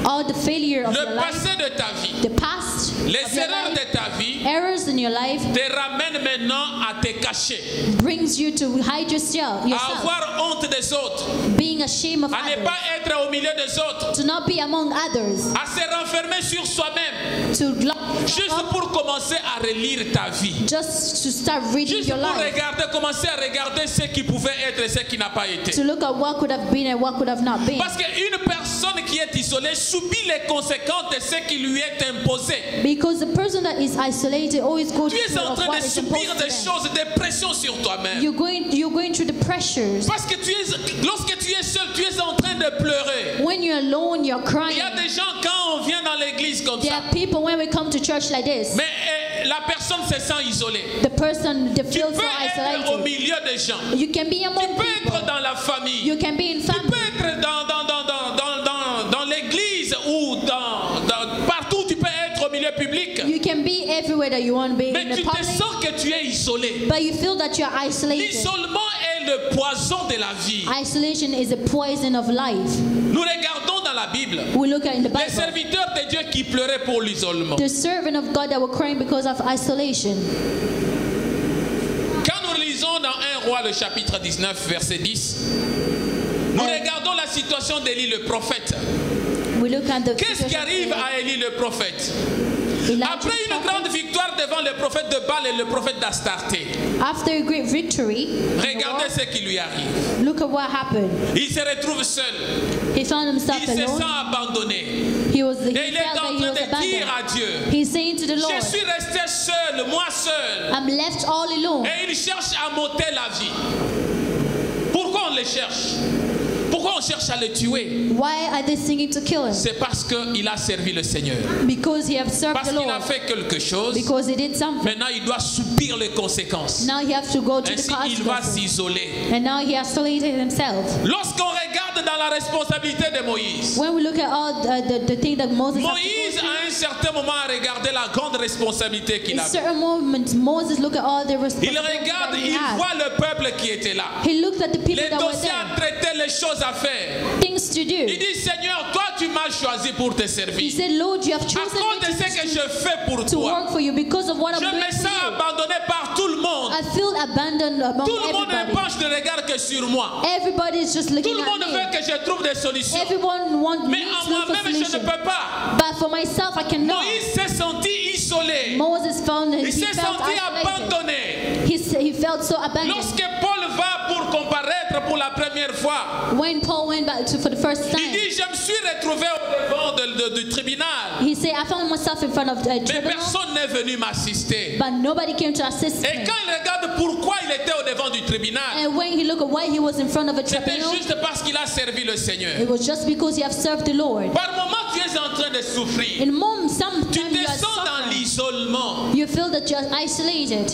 all the failure of your le life, passé de ta vie, the past of les your erreurs life, de ta vie errors in your life te ramènent maintenant à te cacher, brings you to hide à yourself, avoir honte des autres, being ashamed of à ne others, pas être au milieu des autres, to not be among others, à se renfermer sur soi-même, to lock juste up, pour commencer à relire ta vie. just to start reading Juste your pour life, commencer à regarder ce qui pouvait être et ce qui n'a pas été. to look at what could have been and what could have not been. Parce qu'une personne qui est isolée subit les conséquences de ce qui lui est imposé. Because the person that is isolated always goes Tu es through en of train what de is subir imposed to des them. choses, des pressions sur toi-même. You're going through the pressures. Parce que lorsque tu es seul, tu es en train de pleurer. When you're alone, you're Il crying. y a des gens, quand on vient dans l'église comme There ça, are people when we come to church like this, mais la personne se sent isolée. the person they Tu feels peux so être au isolated. milieu des gens. You can be Tu among peux people. être dans la famille. You can be in Tu peux family. être dans l'église ou partout. Tu peux être au milieu public. You can be everywhere that you want to be Mais in the tu te public, sens que tu es isolé. but you feel that you're isolated. L'isolement est le poison de la vie. Isolation is a poison of life. Nous regardons dans la Bible We look at in the les Bible serviteurs de Dieu qui pleuraient pour l'isolement. the servant of God that were crying because of isolation. Quand nous lisons dans 1 Roi le chapitre 19 verset 10, nous regardons la situation d'Élie le prophète. We look at the Qu'est-ce qui arrive à Élie le prophète? Après une grande victoire devant le prophète de Baal et le prophète d'Astarté, After a great victory, regardez ce qui lui arrive. look at what happened. Il se retrouve seul. He found himself Il se alone. sent abandonné. He Et il est felt that en he train was de dire abandoned. à Dieu, He's saying to the Lord, je suis resté seul, moi seul. I'm left all alone. Et il cherche à m'ôter la vie. Pourquoi on le cherche? Pourquoi on cherche à le tuer? Why are they singing to kill him? C'est parce qu'il a servi le Seigneur. Because he has served Parce the qu'il Lord. a fait quelque chose. Because he did something. Maintenant, il doit subir les conséquences. Now he has to go to the Ainsi, il va consequences. s'isoler. And now he has isolated himself. Lorsqu'on regarde dans la responsabilité de Moïse, When we look at all the thing that Moses had to Moïse, go through, à un certain moment, a regardé la grande responsabilité qu'il in avait. certain moments, Moses looked at all the Il responsibilities regarde, that he il had. voit le peuple qui était là. He looked at the people Les that were dossiers à there, traiter, les choses à faire. things to Il do. dit, Seigneur, toi, tu m'as choisi pour te He servir. said, Lord, you have À chosen cause de me ce que je fais pour to toi, work for you because of what I'm je doing me for sens you. abandonné par tout le monde. I feel abandoned among Tout le monde ne everybody. penche de regard que sur moi. Everybody is just Tout looking le monde at veut me. que je trouve des solutions. Everyone wants me Mais to en look for moi-même, je ne solution. peux pas. But for myself, I cannot. Moïse s'est senti isolé. Moses found Il he s'est felt senti isolated. abandonné. He felt so abandoned. Lorsque Paul va pour comparaître pour la première fois, When Paul went back for the first il time, dit, je me suis retrouvé au devant du tribunal. he said, I found myself in front of the Mais tribunal, personne n'est venu m'assister. but nobody came to assist Et him. quand il regarde pourquoi il était au devant du tribunal, And when he looked at why he was in front of a c'était tribunal, juste parce qu'il a servi le Seigneur. it was just because he have served the Lord. Par moment, tu es en train de souffrir. In Tu sometimes you te are sens dans suffering. l'isolement. You feel that you're isolated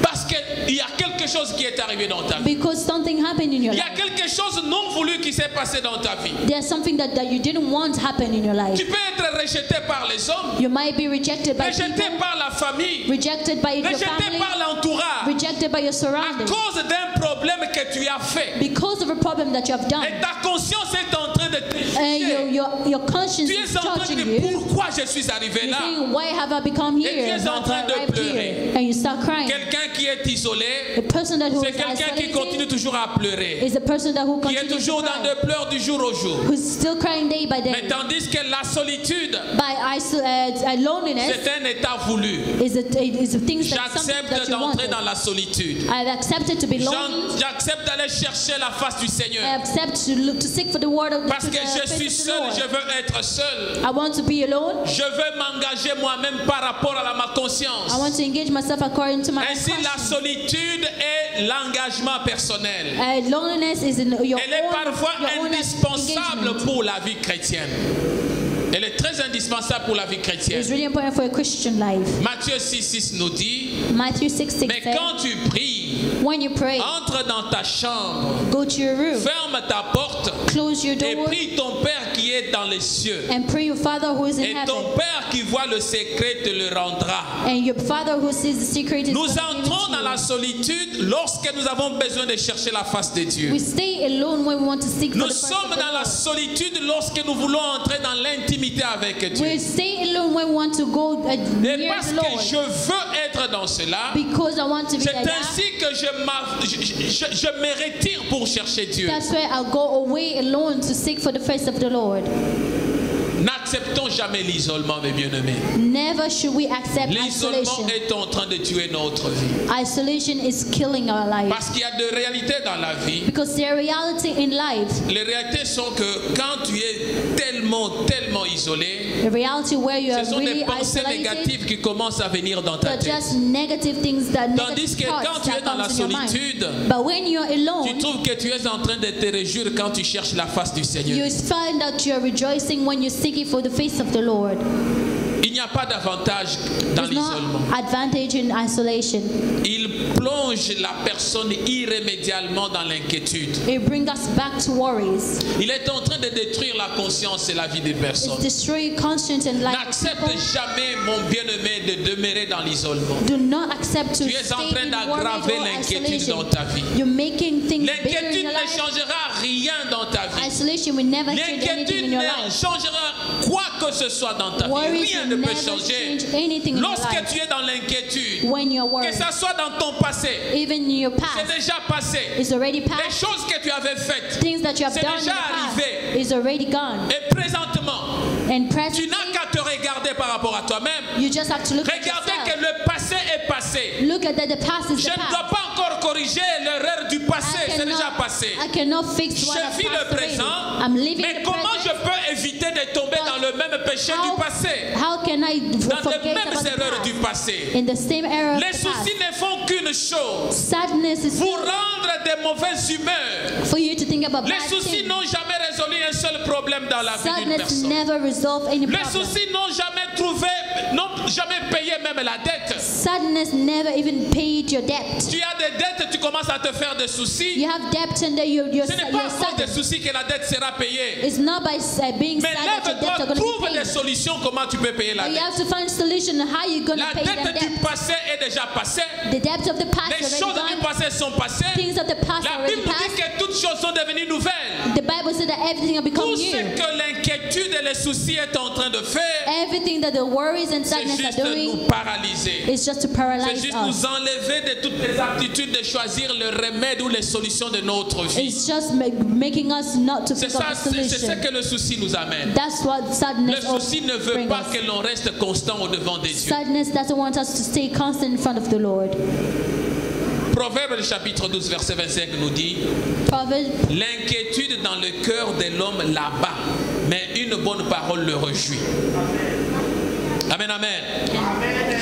Parce qu'il y a quelque chose qui est arrivé dans ta vie. because something happened in your Il y a life. quelque chose non voulu qui s'est passé dans ta vie. There's something that you didn't want to happen in your life. Tu peux être rejeté par les hommes, You might be rejected by rejeté people, par la famille, rejected by your rejeté family, par l'entourage, rejected by your à surroundings cause d'un problème que tu as fait. because of a problem that you have done. Et ta conscience est en train de te And juger. your conscience Tu is es en train de judging dire you. pourquoi je suis arrivé You're là. saying, why have I become Et tu here? es en Have train I de arrived pleurer. here? And you start crying. Quelqu'un qui est isolé, The person that who c'est is quelqu'un qui continue isolated toujours à pleurer, is the person that who qui est continues to toujours dans cry, des pleurs du jour au jour. who's still crying day by Mais day. tandis que la solitude, By loneliness c'est un état voulu. is a thing that something that J'accepte you d'entrer wanted. dans la solitude. I've accepted to be lonely. J'accepte d'aller chercher la face du I Seigneur. accept to look to seek for the word of Parce to que the je face suis of the seul, Lord. je veux être seul. I want to be alone. Je veux m'engager moi-même par rapport à ma conscience. I want to engage myself according to my Ainsi, la conscience. solitude est l'engagement personnel. Loneliness is in your Elle est parfois own indispensable engagement. pour la vie chrétienne. Elle est très indispensable pour la vie chrétienne. It's really important for a Christian life. Matthieu 6,6 nous dit, Matthew 6:6 mais says, quand tu pries, when you pray, entre dans ta chambre, go to your room, ferme ta porte close your et door, prie ton Père qui est dans les cieux. and pray your Father who is in Et ton heaven. Père qui voit le secret te le rendra. And your Father who sees the secret is Nous going to give it entrons to dans la you. solitude lorsque nous avons besoin de chercher la face de Dieu. We stay alone when we want to seek for Nous the face sommes of the dans la Lord. solitude lorsque nous voulons entrer dans l'intimité avec Dieu. We stay alone when we want to go Et near parce the que Lord. je veux être dans cela, Because I want to be c'est like that. ainsi que je me retire pour chercher Dieu. That's why I'll go away alone to seek for the face of the Lord. N'acceptons jamais l'isolement, mes bien-aimés. Never should we accept L'isolement isolation. est en train de tuer notre vie. Isolation is killing our life. Parce qu'il y a de réalités dans la vie. Because the reality in life, Les réalités sont que quand tu es tellement isolé, the reality where you are ce sont des really pensées isolated, négatives qui commencent à venir dans ta they're tête. just negative things that Tandis que negative quand thoughts tu es that dans la comes in your mind. solitude, But when you're tu alone, trouves que tu es en train de te réjouir quand tu cherches la face du you Seigneur. find that you're rejoicing when you're seeking for the face of the Lord. Il n'y a pas d'avantage dans There's no l'isolement. advantage in isolation. Il plonge la personne irrémédiablement dans l'inquiétude. It brings us back to worries. Il est en train de détruire la conscience et la vie des It's personnes. destroying conscience and life of N'accepte people. jamais, mon bien-aimé, de demeurer dans l'isolement. Do not accept to Tu es en stay train in d'aggraver worry or l'inquiétude isolation. dans ta vie. You're making things bigger in L'inquiétude your ne life. changera rien dans ta vie. Isolation will never change anything L'inquiétude in your ne life. changera quoi que ce soit dans ta vie. Worries Rien will ne peut never changer. change anything in your Lorsque life. tu es dans l'inquiétude, When you're que worried, ça soit dans ton passé, even in your c'est past, déjà passé. it's already Les past. choses que tu avais faites, Things that you have c'est done in the déjà past arrivé. is already gone. Et présentement, And tu presently, n'as qu'à te regarder par rapport à toi-même. you just have to look at Regardez yourself. que le passé est passé. Look at that the past is Je the ne dois past. pas encore corriger l'erreur du passé, c'est déjà passé. I cannot fix what Je has vis le passed already. présent, I'm living mais the comment je present. peux éviter de tomber dans le même péché du passé, How can I dans les forget mêmes about the erreurs du past? passé? In the same era of Les the past. soucis ne font qu'une chose, Sadness is vous rendre de mauvaises humeurs. for you to think about Les bad soucis things. n'ont jamais résolu un seul problème dans la vie d'une Sadness personne. never resolve any Les problem. soucis n'ont jamais payé même la dette. Sadness never even paid your debt. Tu as des dettes, tu commences à te faire des soucis. You have debt and then you're Ce n'est pas à cause des saddened. soucis que la dette sera payée. It's not by being Mais sad that your debts are lève-toi, going to trouve be des paid. solutions comment tu peux payer la But you dette. have to find a solution on how you're going to La pay that dette du debt. passé est déjà passée. The debts of the past Les are choses already du gone. passé sont passées. Things of the past are La already Bible nous dit past. que toutes choses sont devenues nouvelles. The Bible said that everything has become Tout ce new. que l'inquiétude et les soucis est en train de faire, Everything that the worries and c'est sadness are juste de doing nous paralyser. is just to C'est paralyze juste us. nous enlever de toutes les aptitudes de choisir le remède ou les solutions de notre vie. It's just making us not to C'est pick up ça, a c'est ce solution. que le souci nous amène. That's what Le sadness souci ne veut brings pas us. que l'on reste constant au devant des dieux. Sadness doesn't want us to stay constant in front of the Lord. Proverbe le chapitre 12 verset 25 nous dit: Proverbs, l'inquiétude dans le cœur de l'homme l'abat, mais une bonne parole le réjouit. Amen, amen.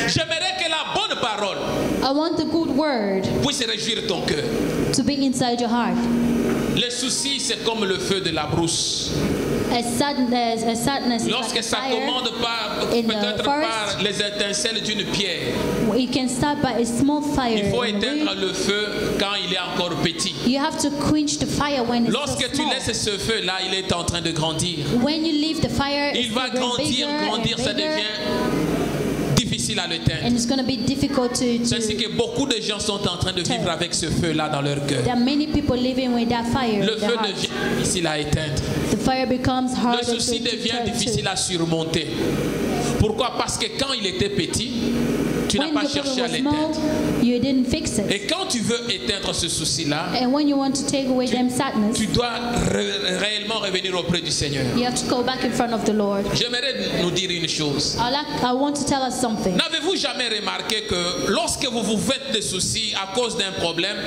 J'aimerais que la bonne parole I want the good word puisse réjouir ton cœur. to be inside your heart. Les soucis, c'est comme le feu de la brousse. A sadness is Lorsque like a ça fire. commande in the peut-être par forest. les étincelles d'une pierre, It can start by a small fire. il faut in the éteindre wind. le feu quand il est encore petit. You have to quench the fire when it's Lorsque still tu small. laisses ce feu-là, il est en train de grandir. When you leave the fire, Il it's va going grandir, bigger grandir, and ça bigger, devient difficile à l'éteindre. and it's going to be difficult C'est ainsi to. que beaucoup de gens sont en train de vivre avec ce feu-là dans leur cœur. There are many people living with that fire Le in their feu heart. devient difficile à éteindre. The fire becomes Le harder souci devient difficile to à surmonter. Pourquoi? Parce que quand il était petit, tu n'as when pas the cherché à problem was l'éteindre. small, you didn't fix it. Et quand tu veux éteindre ce souci-là, And when you want to take away them sadness, tu dois réellement revenir auprès du Seigneur. you have to go back in front of the Lord. J'aimerais nous dire une chose. I want to tell us something. N'avez-vous jamais remarqué que lorsque vous vous faites des soucis à cause d'un problème,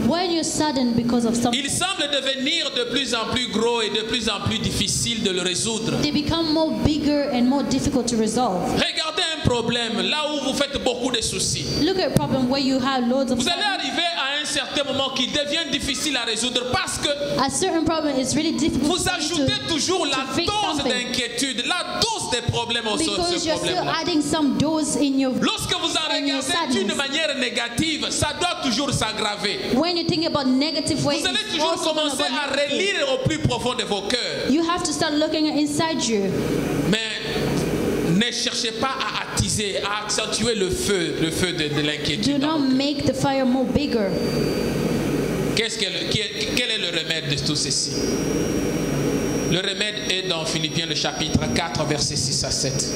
When you're saddened because of something, il semble devenir de plus en plus gros et de plus en plus difficile de le résoudre. they become more bigger and more difficult to resolve. Regardez un problème là où vous faites beaucoup de soucis. Look at a problem where you have loads of Vous allez sadness. arriver à un certain moment qui devient difficile à résoudre parce que A certain problem is really difficult vous for you ajoutez toujours la fix dose something. d'inquiétude, la dose des problèmes au because ce you're still problème-là. adding some dose in your. Lorsque vous en and your regardez d'une sadness. manière négative, ça doit toujours s'aggraver. When you think about negative ways, Vous allez it's toujours also gonna commencer go à negative. relire au plus profond de vos cœurs. You have to start looking inside you. Mais ne cherchez pas à attiser, à accentuer le feu de Do l'inquiétude. not make the fire more bigger. Quel est le remède de tout ceci? Le remède est dans Philippiens le chapitre 4, versets 6 à 7.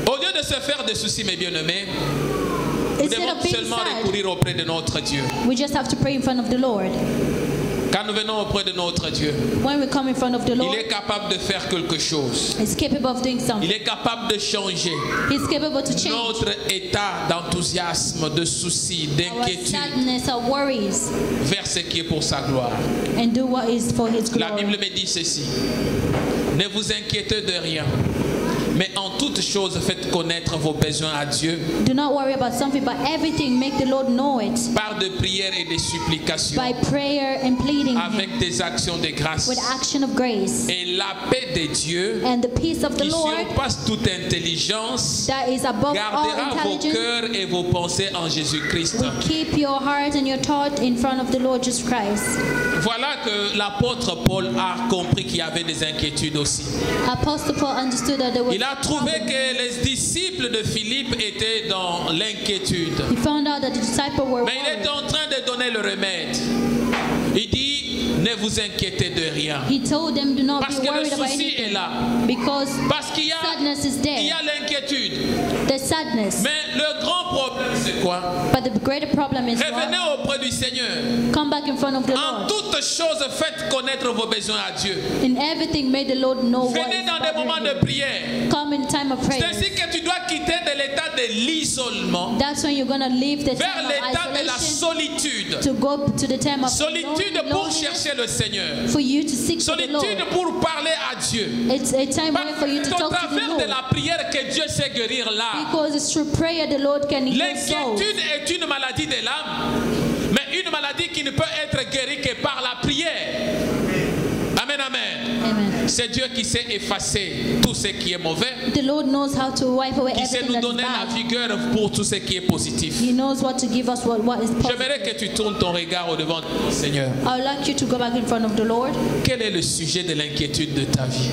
Au lieu de se faire des soucis, mes bien-aimés, nous Instead devons of being seulement sad, recourir auprès de notre Dieu. we just have to pray in front of the Lord. Quand nous venons auprès de notre Dieu, When we come in front of the il Lord, est capable de faire quelque chose. He's capable of doing Il something. est capable de changer He's capable to change notre état d'enthousiasme, de soucis, our d'inquiétude sadness, our worries, vers ce qui est pour sa gloire. and do what is for His La Bible glory. me dit ceci: ne vous inquiétez de rien, mais en toutes choses faites connaître vos besoins à Dieu Do not worry about something, but everything make the Lord know it par de prières et des supplications, by prayer and pleading Him avec des actions de grâce. with action of grace. Et la paix de Dieu, And the peace of the qui Lord surpasse toute intelligence, that is above all gardera vos intelligence cœurs et vos pensées en Jésus-Christ. will keep your heart and your thought in front of the Lord Jesus Christ. Voilà que l'apôtre Paul a compris qu'il y avait des inquiétudes aussi. Apostle Paul understood that there was Il a trouvé que les disciples de Philippe étaient dans l'inquiétude. He found out that the disciples were Mais il est worried. en train de donner le remède. Il dit, ne vous inquiétez de rien. He told them, do not Parce be que le worried about souci est anything, là. because Parce qu'il y sadness is a there. l'inquiétude. There's sadness. Mais le grand problème, c'est quoi? But the greater problem is Revenez what? auprès du Seigneur. Come back in front of the En Lord. toutes choses, faites connaître vos besoins à Dieu. In everything, may the Lord know what Venez is dans des moments bothering de you. prière. Come in time of C'est prayer. ainsi que tu dois quitter de l'état de l'isolement That's when you're going to leave the vers time l'état of de la isolation solitude. to go to the time of Solitude pour loneliness, chercher le Seigneur. for you to seek for the Lord. Solitude pour parler à Dieu. It's a time where for you to C'est au talk to the travers de Lord. la prière que Dieu sait guérir l'âme. Because it's through prayer the Lord can heal souls. L'inquiétude est une maladie de l'âme, mais une maladie qui ne peut être guérie que par la prière. Amen, amen. Amen. C'est Dieu qui sait effacer tout ce qui est mauvais, The Lord knows how to wipe away qui sait everything nous that's donner la bad. vigueur pour tout ce qui est positif. He knows what to give us, what is positive. J'aimerais que tu tournes ton regard au devant du Seigneur. I would like you to go back in front of the Lord. Quel est le sujet de l'inquiétude de ta vie?